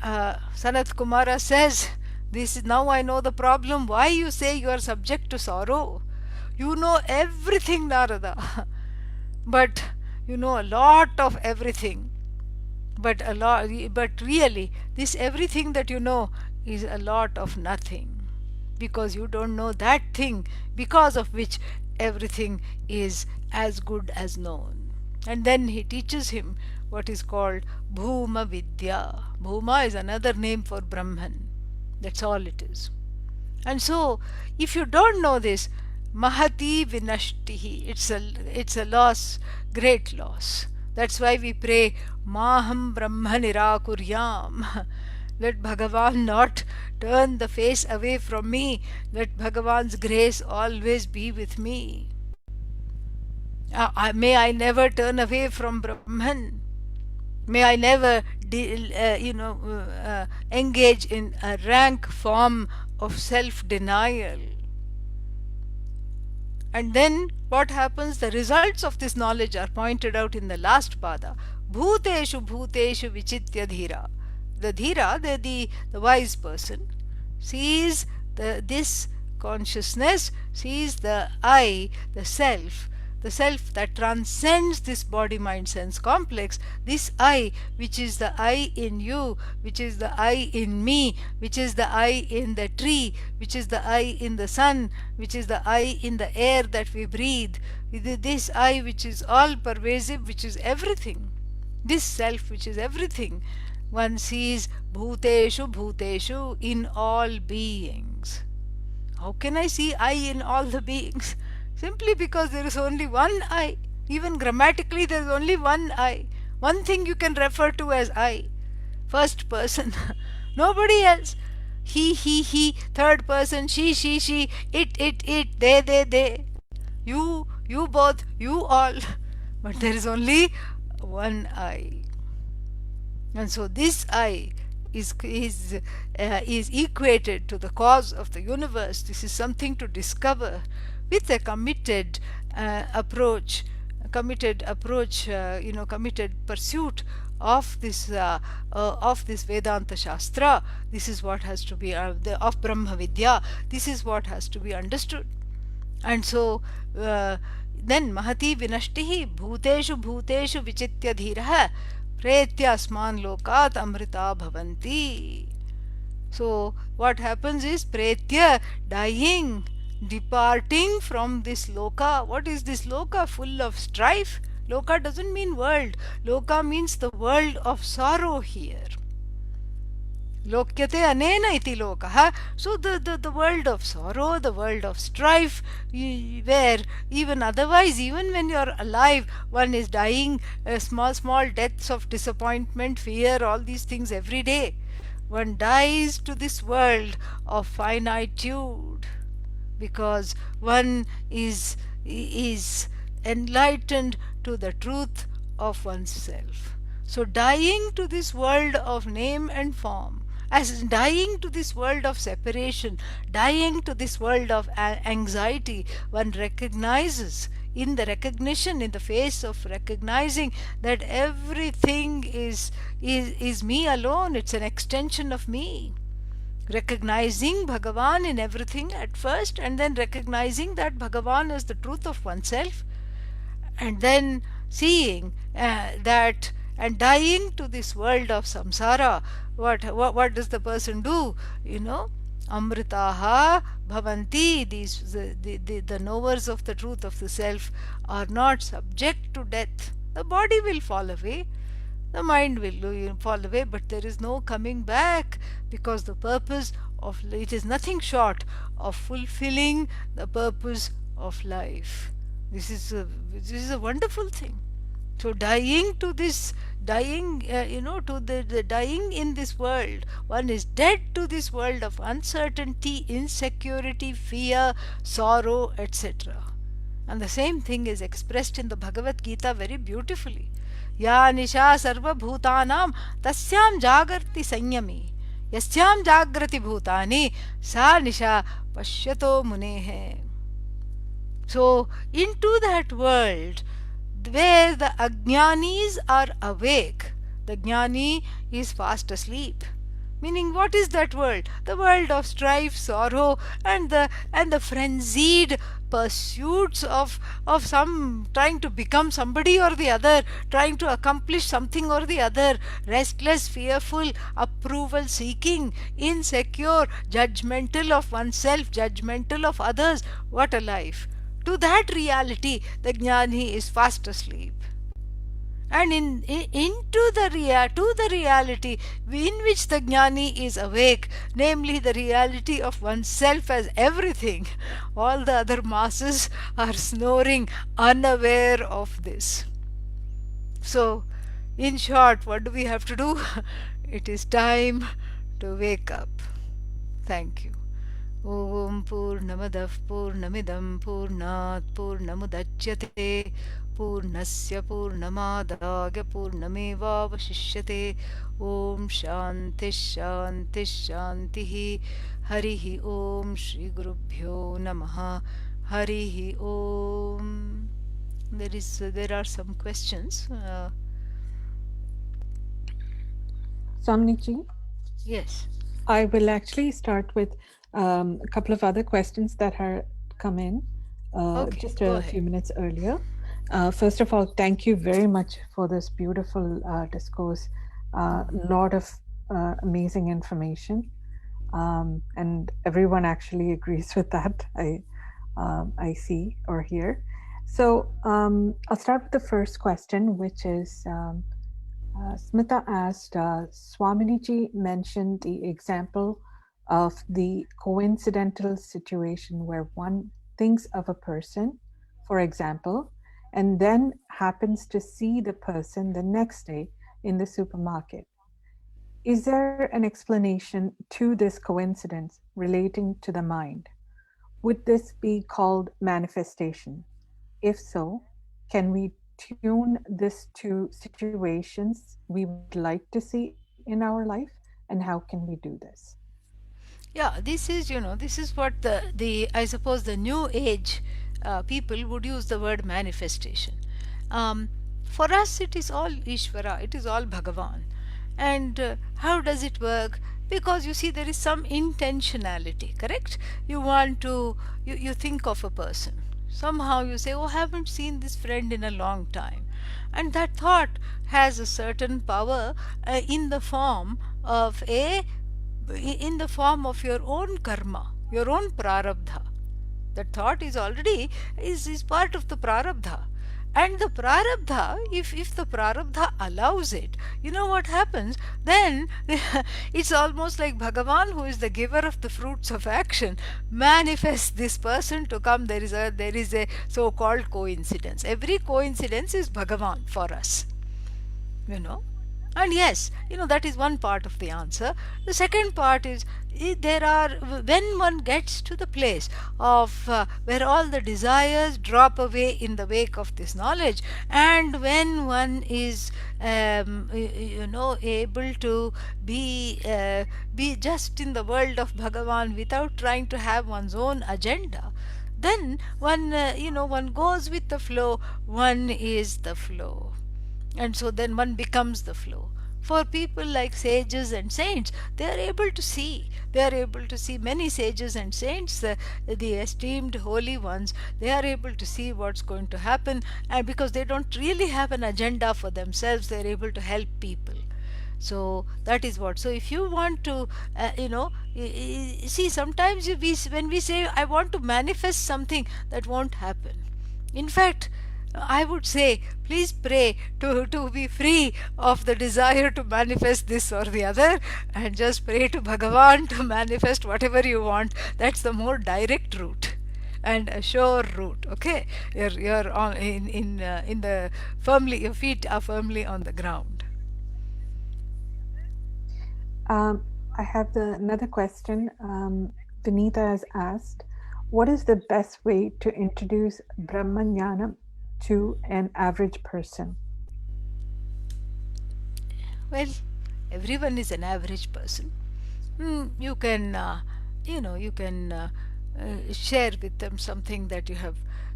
Sanat Kumara says, "This is now I know the problem. Why you say you are subject to sorrow? You know everything, Narada, but you know a lot of everything. But really, this everything that you know is a lot of nothing, because you don't know that thing because of which everything is as good as known." And then he teaches him what is called Bhuma Vidya. Bhuma is another name for Brahman. That's all it is. And so if you don't know this, Mahati Vinashtihi, it's a loss, great loss. That's why we pray Maham Brahma Nirakuryam. Let Bhagavan not turn the face away from me. Let Bhagavan's grace always be with me. May I never turn away from Brahman. May I never engage in a rank form of self-denial. And then what happens? The results of this knowledge are pointed out in the last pada. Bhuteshu bhuteshu vichitya dhira. The dhira, the wise person, sees this consciousness, sees the I, the self, the self that transcends this body mind sense complex, this I, which is the I in you, which is the I in me, which is the I in the tree, which is the I in the sun, which is the I in the air that we breathe, this I which is all pervasive, which is everything, this self which is everything, one sees bhuteshu bhuteshu, in all beings. How can I see I in all the beings? Simply because there is only one I. Even grammatically, there is only one I. One thing you can refer to as I. First person. Nobody else. He, third person, she, it, they. You both, you all. But there is only one I. And so this I is equated to the cause of the universe. This is something to discover with a committed pursuit of this Vedanta Shastra. This is what has to be of Brahma Vidya. This is what has to be understood. And so then Mahati Vinashtihi Bhuteshu Bhuteshu Vichitya Dhiraha Pretya Asman Lokat Amrita Bhavanti. So what happens is Pretya, dying, departing from this loka. What is this loka? Full of strife. Loka doesn't mean world. Loka means the world of sorrow here. Lokyate anena iti lokaha. So the world of sorrow, the world of strife, where even otherwise, even when you're alive, one is dying small deaths of disappointment, fear, all these things every day. One dies to this world of finitude because one is enlightened to the truth of oneself. So dying to this world of name and form, as dying to this world of separation, dying to this world of anxiety, one recognizes in the recognition, in the face of recognizing that everything is me alone, it's an extension of me. Recognizing Bhagavan in everything at first, and then recognizing that Bhagavan is the truth of oneself, and then seeing that and dying to this world of samsara. What does the person do? Amritaha bhavanti. These the knowers of the truth of the self are not subject to death. The body will fall away, the mind will fall away, but there is no coming back, because the purpose of it is nothing short of fulfilling the purpose of life. This is a wonderful thing. So dying to this, to the dying in this world, one is dead to this world of uncertainty, insecurity, fear, sorrow, etc. And the same thing is expressed in the Bhagavad Gita very beautifully. Ya nisha sarva bhutanam tasyam jagarti sanyami yasyam jagrati bhutani sa nisha pashyato munehe. So into that world where the ajnanis are awake, the jnani is fast asleep. Meaning, what is that world? The world of strife, sorrow, and the frenzied pursuits of some trying to become somebody or the other, trying to accomplish something or the other, restless, fearful, approval seeking, insecure, judgmental of oneself, judgmental of others. What a life! To that reality, the jnani is fast asleep. And to the reality in which the jnani is awake, namely the reality of oneself as everything, all the other masses are snoring, unaware of this. So, in short, what do we have to do? It is time to wake up. Thank you. Om Purnamadav Purnamidam Purnat Purnamudachyate Purnasya Purnamadagya Purnamevavashishyate. Om Shanti Shanti Shantihi. Harihi Om Shri Gurubhyo Namaha. Harihi Om. There are some questions. Somniji? Yes. I will actually start with a couple of other questions that are come in. Okay, just go a ahead. few minutes earlier. First of all, thank you very much for this beautiful discourse. A lot of amazing information, and everyone actually agrees with that. I see or hear. So I'll start with the first question, which is Smita asked, Swamiji mentioned the example of the coincidental situation where one thinks of a person, for example, and then happens to see the person the next day in the supermarket. Is there an explanation to this coincidence relating to the mind? Would this be called manifestation? If so, can we tune this to situations we would like to see in our life? And how can we do this? Yeah, this is, this is what the I suppose the new age people would use the word manifestation. Um, for us, it is all Ishvara, it is all Bhagavan. And how does it work? Because you see, there is some intentionality, correct? You want to, you think of a person. Somehow you say, oh, I haven't seen this friend in a long time. And that thought has a certain power in the form of a in the form of your own karma, your own prarabdha. That thought is already is part of the prarabdha. And the prarabdha, if the prarabdha allows it, you know what happens? Then it's almost like Bhagavan, who is the giver of the fruits of action, manifests this person to come. There is a so-called coincidence. Every coincidence is Bhagavan for us, you know. And yes, that is one part of the answer. The second part is, there are, when one gets to the place of where all the desires drop away in the wake of this knowledge, and when one is able to be just in the world of Bhagavan without trying to have one's own agenda, then one goes with the flow. One is the flow, and so then one becomes the flow. For people like sages and saints, they are able to see many sages and saints, the esteemed holy ones. They are able to see what's going to happen, and because they don't really have an agenda for themselves, they're able to help people. So that is what. So if you want to see, sometimes when we say I want to manifest something, that won't happen. In fact, I would say, please pray to be free of the desire to manifest this or the other, and just pray to Bhagavan to manifest whatever you want. That's the more direct route and a sure route. Okay, you're on in the firmly, your feet are firmly on the ground. I have another question. Vinita has asked, what is the best way to introduce Brahmanyana to an average person? Well, everyone is an average person. You can share with them something that you have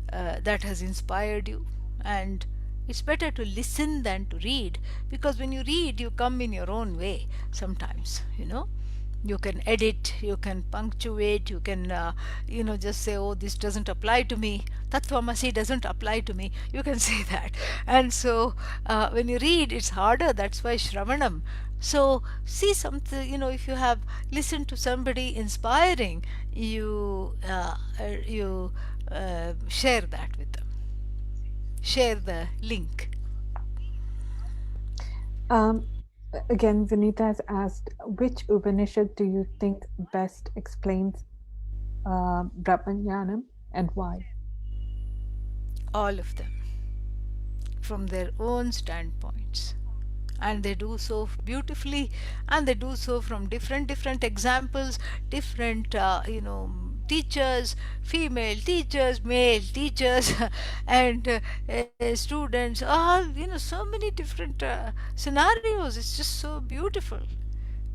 that has inspired you. And it's better to listen than to read, because when you read, you come in your own way sometimes. You can edit, you can punctuate, you can just say, oh, this doesn't apply to me, tatvamasi doesn't apply to me, you can say that. And so when you read, it's harder. That's why shravanam. So see something, if you have listened to somebody inspiring, you share that with them, share the link. Um, Again, Vinita has asked, which Upanishad do you think best explains Brahmanyanam and why? All of them, from their own standpoints, and they do so beautifully, and they do so from different examples, different teachers, female teachers, male teachers, and students, all, so many different scenarios. It's just so beautiful,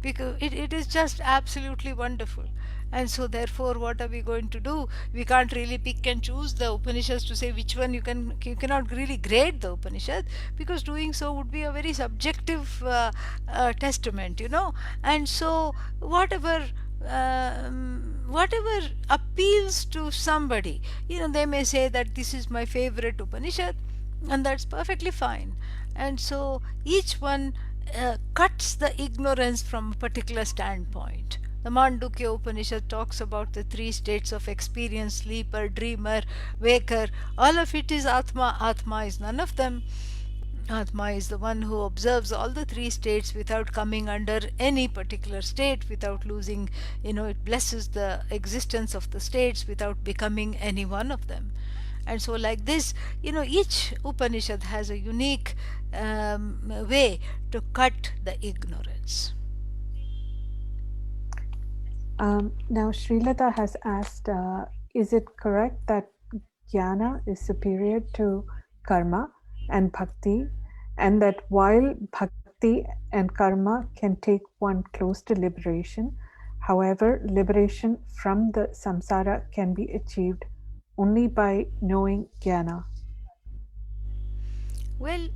because it is just absolutely wonderful. And so therefore, what are we going to do? We can't really pick and choose the Upanishads to say which one. You cannot really grade the Upanishad, because doing so would be a very subjective testament. And so whatever whatever appeals to somebody. They may say that this is my favorite Upanishad, and that's perfectly fine. And so each one cuts the ignorance from a particular standpoint. The Mandukya Upanishad talks about the three states of experience: sleeper, dreamer, waker. All of it is Atma. Atma is none of them. Atma is the one who observes all the three states without coming under any particular state, without losing, it blesses the existence of the states without becoming any one of them. And so, like this, each Upanishad has a unique way to cut the ignorance. Now, Srilata has asked, is it correct that jnana is superior to karma and bhakti, and that while bhakti and karma can take one close to liberation, however, liberation from the samsara can be achieved only by knowing jnana? Well,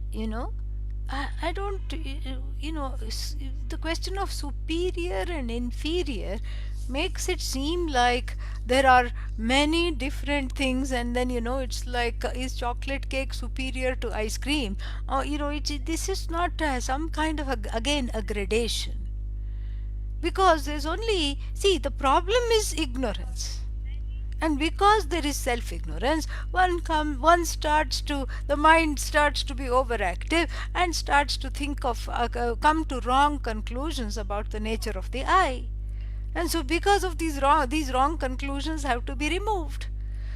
I don't, the question of superior and inferior makes it seem like there are many different things, and then, it's like, is chocolate cake superior to ice cream? Or, this is not some kind of, again, a gradation. Because there's only, see, the problem is ignorance. And because there is self ignorance, one starts to, the mind starts to be overactive and starts to think of, come to wrong conclusions about the nature of the I. And so because of these wrong conclusions have to be removed.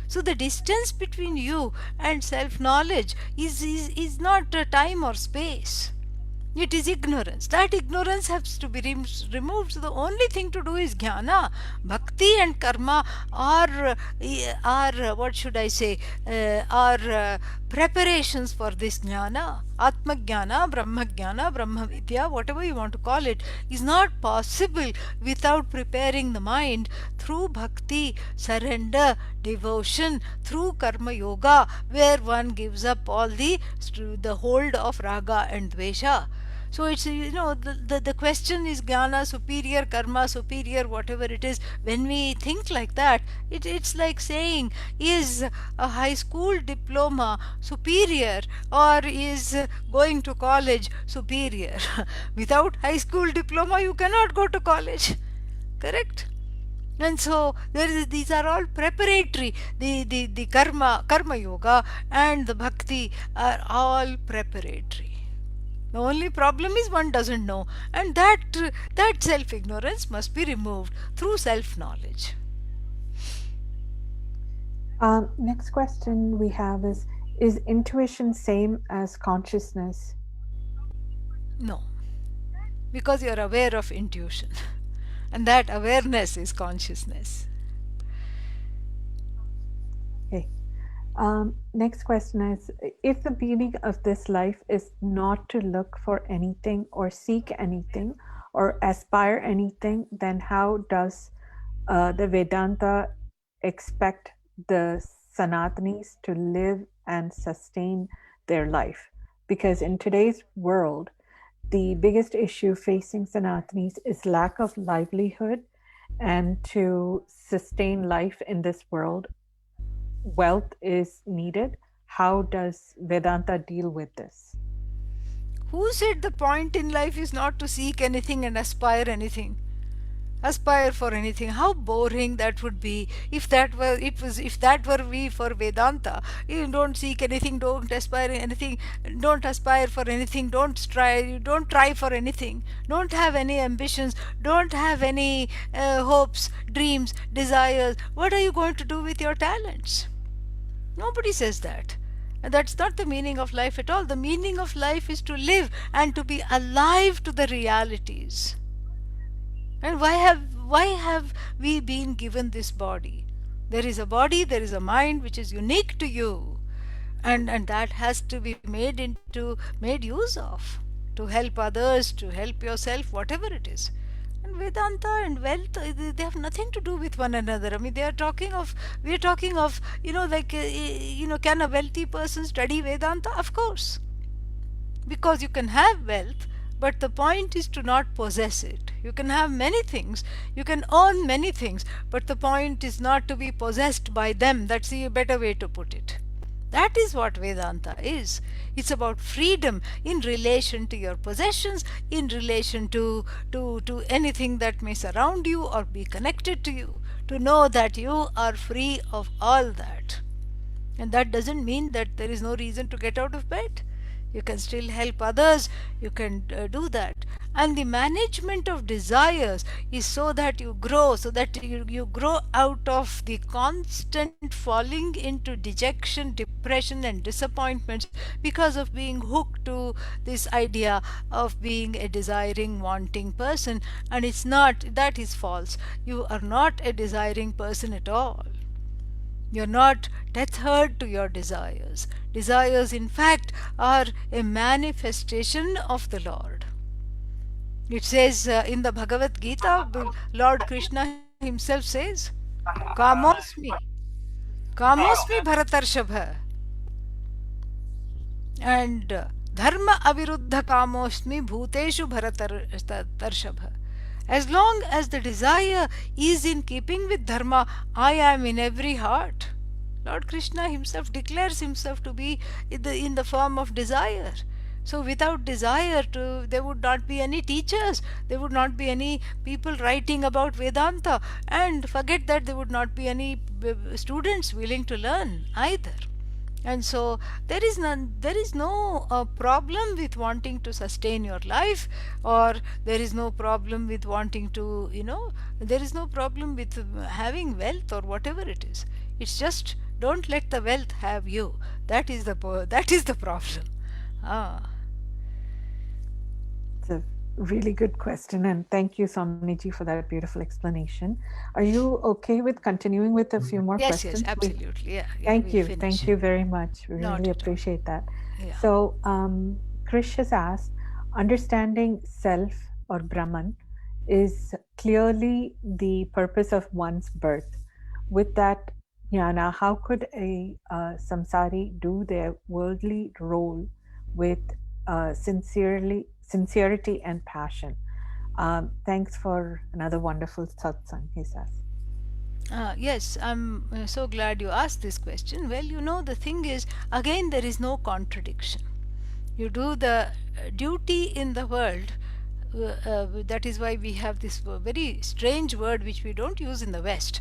So the distance between you and self knowledge is not time or space. It is ignorance. That ignorance has to be removed. So the only thing to do is jnana. Bhakti and karma are what should I say, are preparations for this jnana. Atma jnana, Brahma jnana, Brahma vidya, whatever you want to call it, is not possible without preparing the mind through bhakti, surrender, devotion, through karma yoga, where one gives up all the hold of raga and dvesha. So it's, the question is jnana superior, karma superior, whatever it is. When we think like that, it's like saying, is a high school diploma superior, or is going to college superior? Without high school diploma you cannot go to college, correct? And so these are all preparatory. The karma yoga and the bhakti are all preparatory. The only problem is one doesn't know, and that self ignorance must be removed through self knowledge. Next question we have is intuition same as consciousness? No, because you're aware of intuition, and that awareness is consciousness. Okay. Next question is, if the meaning of this life is not to look for anything or seek anything or aspire anything, then how does the Vedanta expect the Sanatanis to live and sustain their life? Because in today's world, the biggest issue facing Sanatanis is lack of livelihood, and to sustain life in this world, wealth is needed. How does Vedanta deal with this? Who said the point in life is not to seek anything and aspire anything? Aspire for anything? How boring that would be if that were we for Vedanta. You don't seek anything, don't aspire anything, don't aspire for anything, don't try for anything, don't have any ambitions, don't have any hopes, dreams, desires. What are you going to do with your talents? Nobody says that. And that's not the meaning of life at all. The meaning of life is to live and to be alive to the realities. And why have we been given this body? There is a body, there is a mind which is unique to you, and that has to be made use of, to help others, to help yourself, whatever it is. And Vedanta and wealth, they have nothing to do with one another. I mean, we are talking of, like, can a wealthy person study Vedanta? Of course, because you can have wealth But the point is to not possess it. You can have many things, you can own many things, but the point is not to be possessed by them. That's the better way to put it. That is what Vedanta is. It's about freedom in relation to your possessions, in relation to anything that may surround you or be connected to you. To know that you are free of all that. And that doesn't mean that there is no reason to get out of bed. You can still help others, you can do that. And the management of desires is so that you grow, so that you grow out of the constant falling into dejection, depression, and disappointments because of being hooked to this idea of being a desiring, wanting person. And it's not, that is false. You are not a desiring person at all. You're not tethered to your desires. Desires, in fact, are a manifestation of the Lord. It says in the Bhagavad Gita, Lord Krishna himself says, Kamosmi, Kamosmi Bharatarshabha, and Dharma Aviruddha Kamosmi Bhuteshu Bharatarshabha. As long as the desire is in keeping with Dharma, I am in every heart. Lord Krishna himself declares himself to be in the form of desire. So without desire, there would not be any teachers, there would not be any people writing about Vedanta, and forget that there would not be any students willing to learn either. And so there is no problem with wanting to sustain your life, or there is no problem with wanting to, there is no problem with having wealth or whatever it is. It's just don't let the wealth have you. That is the problem. Ah. It's a really good question, and thank you, Somniji, for that beautiful explanation. Are you okay with continuing with a few more Yes, yes, questions? absolutely. Yeah, Thank we'll you. finish. Thank you very much. We Not really at all. appreciate that. Yeah. So, Krish has asked, understanding self or Brahman is clearly the purpose of one's birth. With that jnana, how could a samsari do their worldly role with sincerity and passion? Thanks for another wonderful satsang, he says. Yes, I'm so glad you asked this question. Well, the thing is, again, there is no contradiction. You do the duty in the world. That is why we have this very strange word which we don't use in the West,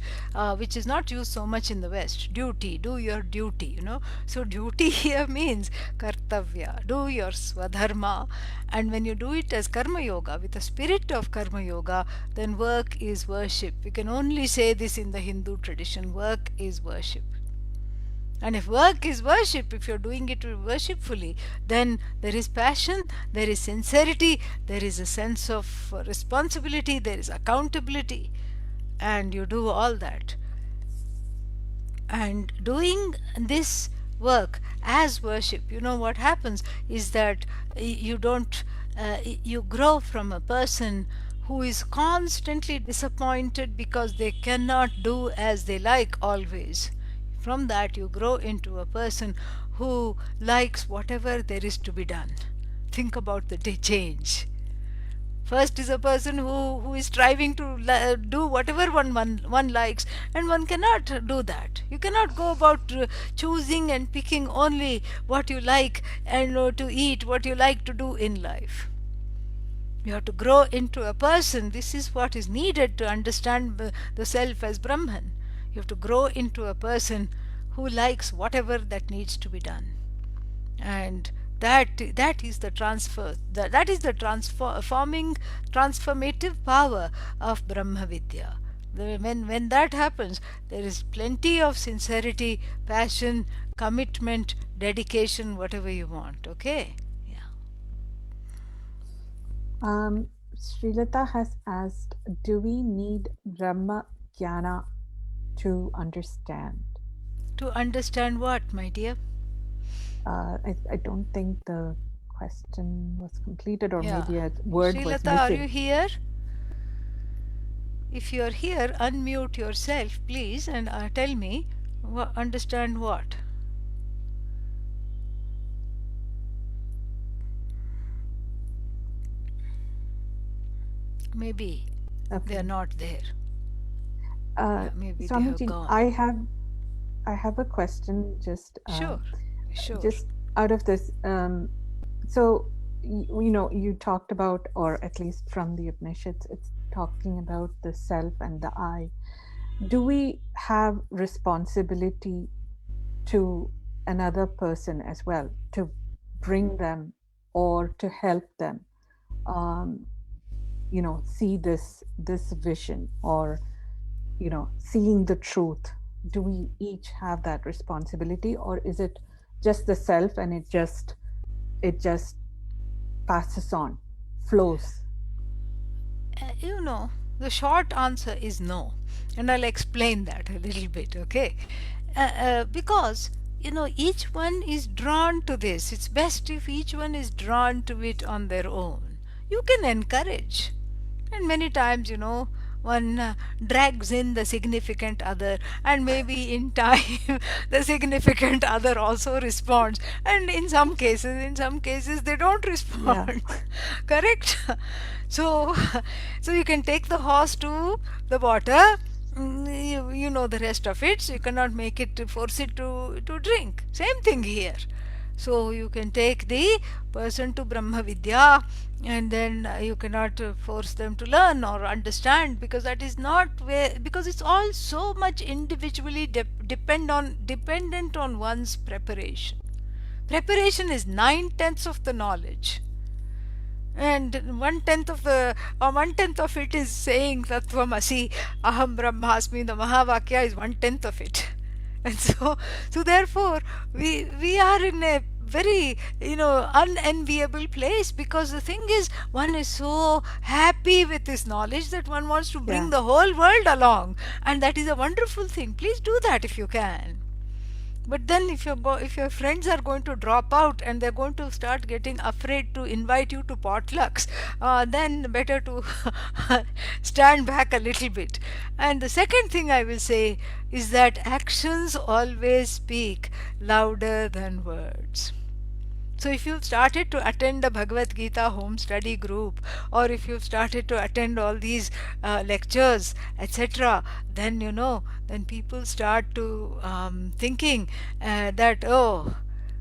which is not used so much in the West. Duty, do your duty. So duty here means kartavya, do your swadharma, and when you do it as karma yoga, with the spirit of karma yoga, then work is worship. We can only say this in the Hindu tradition: work is worship. And if work is worship, if you're doing it worshipfully, then there is passion, there is sincerity, there is a sense of responsibility, there is accountability, and you do all that. And doing this work as worship, what happens is that you don't, you grow from a person who is constantly disappointed because they cannot do as they like always. From that, you grow into a person who likes whatever there is to be done. Think about the change. First is a person who is striving to do whatever one likes, and one cannot do that. You cannot go about choosing and picking only what you like and to eat, what you like to do in life. You have to grow into a person. This is what is needed to understand the self as Brahman. You have to grow into a person who likes whatever that needs to be done. And that is the that is the transformative power of Brahma Vidya. When that happens, there is plenty of sincerity, passion, commitment, dedication, whatever you want. Okay? Yeah. Srilata has asked, do we need Brahma Jnana to understand? To understand what, my dear? I don't think the question was completed, or Yeah. maybe a word was Srilata, are you missing. here? If you are here, unmute yourself, please, and tell me, understand what? Maybe they are Okay. not there. Uh, Yeah, maybe they have Swamiji, gone. I have a question Sure, sure. just out of this. So you talked about, or at least from the Upanishads, it's talking about the self and the I. Do we have responsibility to another person as well, to bring them or to help them, um, see this vision, or seeing the truth? Do we each have that responsibility, or is it just the self and it just passes on, flows? You know, the short answer is no. And I'll explain that a little bit, okay? Because, each one is drawn to this. It's best if each one is drawn to it on their own. You can encourage. And many times, one drags in the significant other, and maybe in time, the significant other also responds. And in some cases, they don't Yeah, respond. Correct? So, so you can take the horse to the water. You know the rest of it, so you cannot make it force it to drink. Same thing here. So you can take the person to Brahma Vidya, and then you cannot force them to learn or understand, because that is not where, because it's all so much individually dependent on one's preparation. Preparation is 9/10 of the knowledge, and 1/10 of the, or 1/10 of it is saying Tattvamasi, Aham Brahmasmi. The Mahavakya is 1/10 of it. And so therefore we are in a very unenviable place, because the thing is, one is so happy with this knowledge that one wants to bring yeah, the whole world along, and that is a wonderful thing. Please do that if you can. But then if your friends are going to drop out and they're going to start getting afraid to invite you to potlucks, then better to stand back a little bit. And the second thing I will say is that actions always speak louder than words. So if you've started to attend the Bhagavad Gita home study group, or if you've started to attend all these lectures, etc., then then people start to thinking that, oh,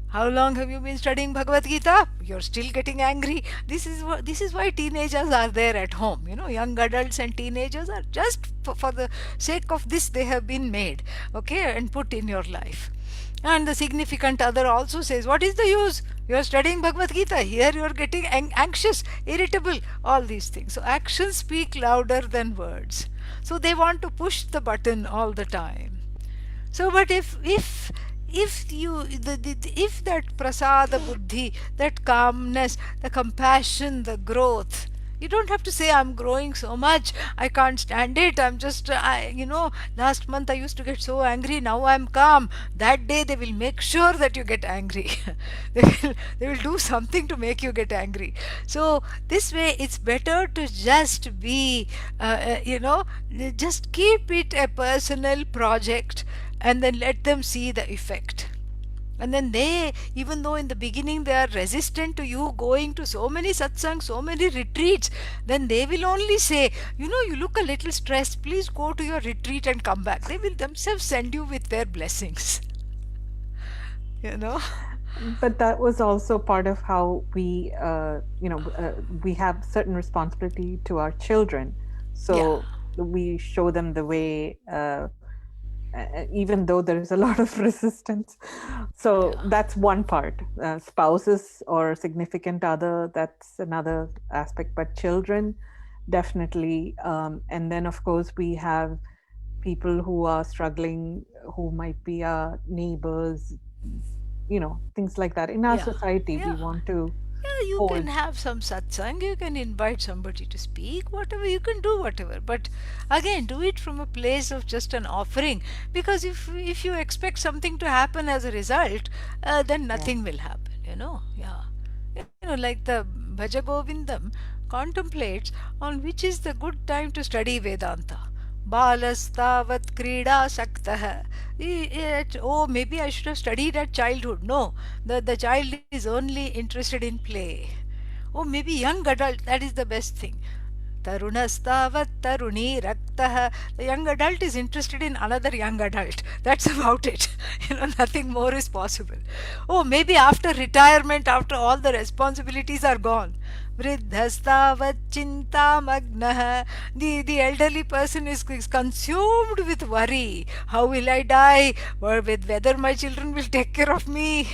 how long have you been studying Bhagavad Gita? You're still getting angry. This is why teenagers are there at home. Young adults and teenagers are just for the sake of this, they have been made, okay, and put in your life. And the significant other also says, what is the use? You are studying Bhagavad Gita. Here you are getting anxious, irritable, all these things. So actions speak louder than words. So they want to push the button all the time. So, but if that prasada buddhi, that calmness, the compassion, the growth, you don't have to say, I'm growing so much, I can't stand it, I'm just last month I used to get so angry, now I'm calm. That day they will make sure that you get angry. They will do something to make you get angry. So this way it's better to just be just keep it a personal project, and then let them see the effect. And then they, even though in the beginning they are resistant to you going to so many satsangs, so many retreats, then they will only say, you look a little stressed, please go to your retreat and come back. They will themselves send you with their blessings. you know but that was also part of how we have certain responsibility to our children. yeah, So we show them the way, even though there is a lot of resistance. So yeah, that's one part. Spouses or significant other, that's another aspect. But children, definitely. And then, of course, we have people who are struggling, who might be our neighbors, things like that. In our yeah, society, we yeah. want to Yeah, you can hold. have some satsang, you can invite somebody to speak, whatever, you can do whatever. But again, do it from a place of just an offering. Because if you expect something to happen as a result, then Yeah. nothing will happen. Yeah. Like the Bhaja Govindam contemplates on which is the good time to study Vedanta. Balastavat krida saktah. Oh, maybe I should have studied at childhood. No, the child is only interested in play. Oh, maybe young adult, that is the best thing. tarunastavat taruni raktah. The young adult is interested in another young adult. That's about it. Nothing more is possible. Oh, maybe after retirement, after all the responsibilities are gone. Vriddhastavat chintamagnaha. The elderly person is consumed with worry. How will I die? Or with whether my children will take care of me?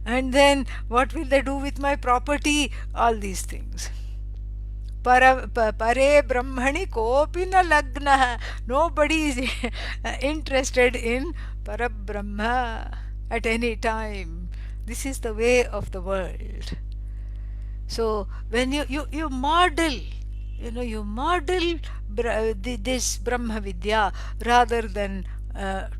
And then what will they do with my property? All these things. Pare Brahmani kopi na lagna. Nobody is interested in Parabrahma at any time. This is the way of the world. So when you model, you model this Brahma Vidya rather than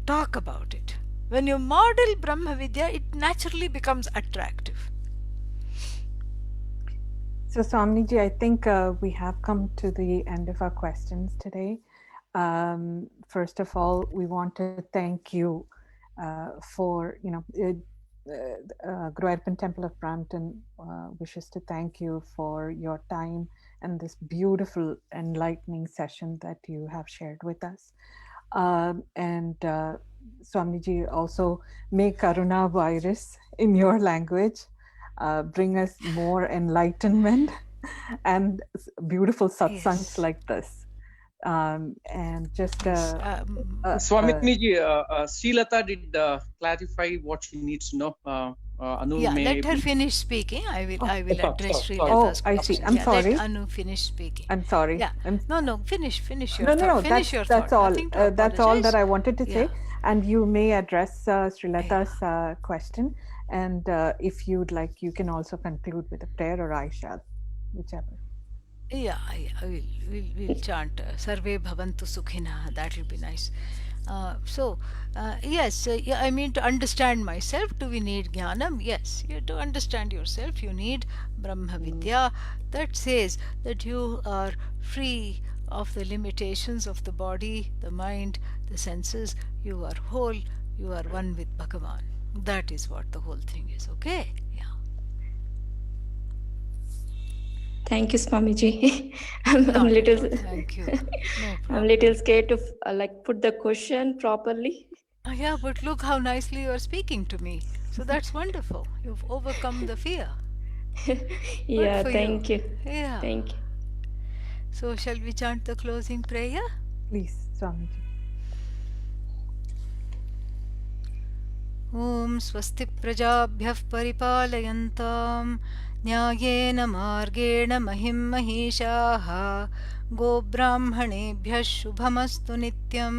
talk about it. When you model Brahma Vidya, it naturally becomes attractive. So, Swamiji, I think we have come to the end of our questions today. First of all, we want to thank you for, Guruvayur Temple of Brampton wishes to thank you for your time and this beautiful, enlightening session that you have shared with us. And Swamiji, also may Karuna virus in your language bring us more enlightenment and beautiful satsangs like this. And just Swamiji, Srilata did clarify what she needs to know. Anu let her finish speaking. I will address Srilata's I see. question. I'm sorry. Let Anu finish speaking. I'm sorry. Yeah. No, finish your no, thought. No, finish your that's thought. all. Nothing to That's all that I wanted to say. Yeah. And you may address Srilata's question. And if you'd like, you can also conclude with a prayer, or I shall, whichever. Yeah, we'll chant Sarve Bhavantu Sukhina. That will be nice. Yes, I mean, to understand myself, do we need Jnanam? Yes, to understand yourself, you need Brahma Vidya. That says that you are free of the limitations of the body, the mind, the senses. You are whole, you are one with Bhagavan. That is what the whole thing is, okay? Yeah. Thank you, Swamiji. I'm little. Thank you. No problem. I'm little scared to put the question properly. Yeah, but look how nicely you are speaking to me. So that's wonderful. You've overcome the fear. Yeah, Good for thank you. Yeah. Thank you. So shall we chant the closing prayer? Please, Swamiji. ॐ स्वस्ति प्रजाभ्यः परिपालयन्तां न्यायेन मार्गेण महिं महिषाः गोब्राह्मणेभ्यः शुभमस्तु नित्यं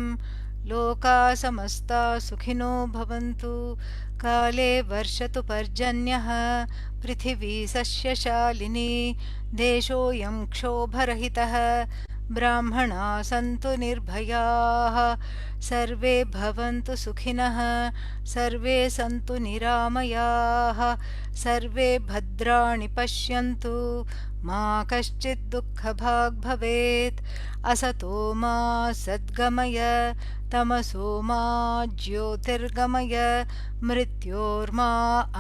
लोकाः समस्ताः सुखिनो भवन्तु काले वर्षतु पर्जन्यः पृथिवी सस्यशालिनी देशोऽयं क्षोभरहितः ब्राह्मणाः सन्तु निर्भयाः सर्वे भवन्तु सुखिनः सर्वे सन्तु निरामयाः सर्वे भद्राणि पश्यन्तु मा कश्चित् दुःखभाग् भवेत् असतो मा सद्गमय तमसो मा ज्योतिर्गमय मृत्योर्मा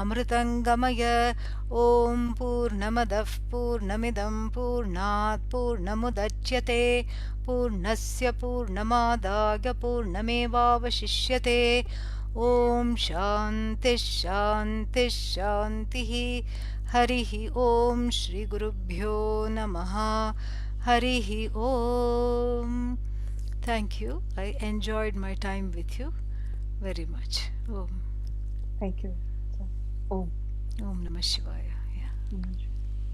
अमृतङ्गमय ॐ पूर्णमदः पूर्णमिदं पूर्णात् पूर्णमुदच्यते पूर्णस्य पूर्णमादाय पूर्णमेवावशिष्यते ॐ शान्तिः शान्तिः शान्तिः हरिः ॐ श्रीगुरुभ्यो नमः हरिः ॐ Thank you. I enjoyed my time with you very much. Om. Thank you. Om. Om Namah Shivaya. Yeah.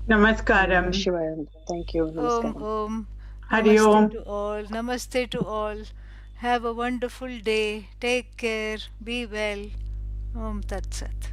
Namaskaram. Shivaya. Thank you. Namaskaram. Om. Hari Namaste Om. to all. Namaste to all. Have a wonderful day. Take care. Be well. Om Tat Sat.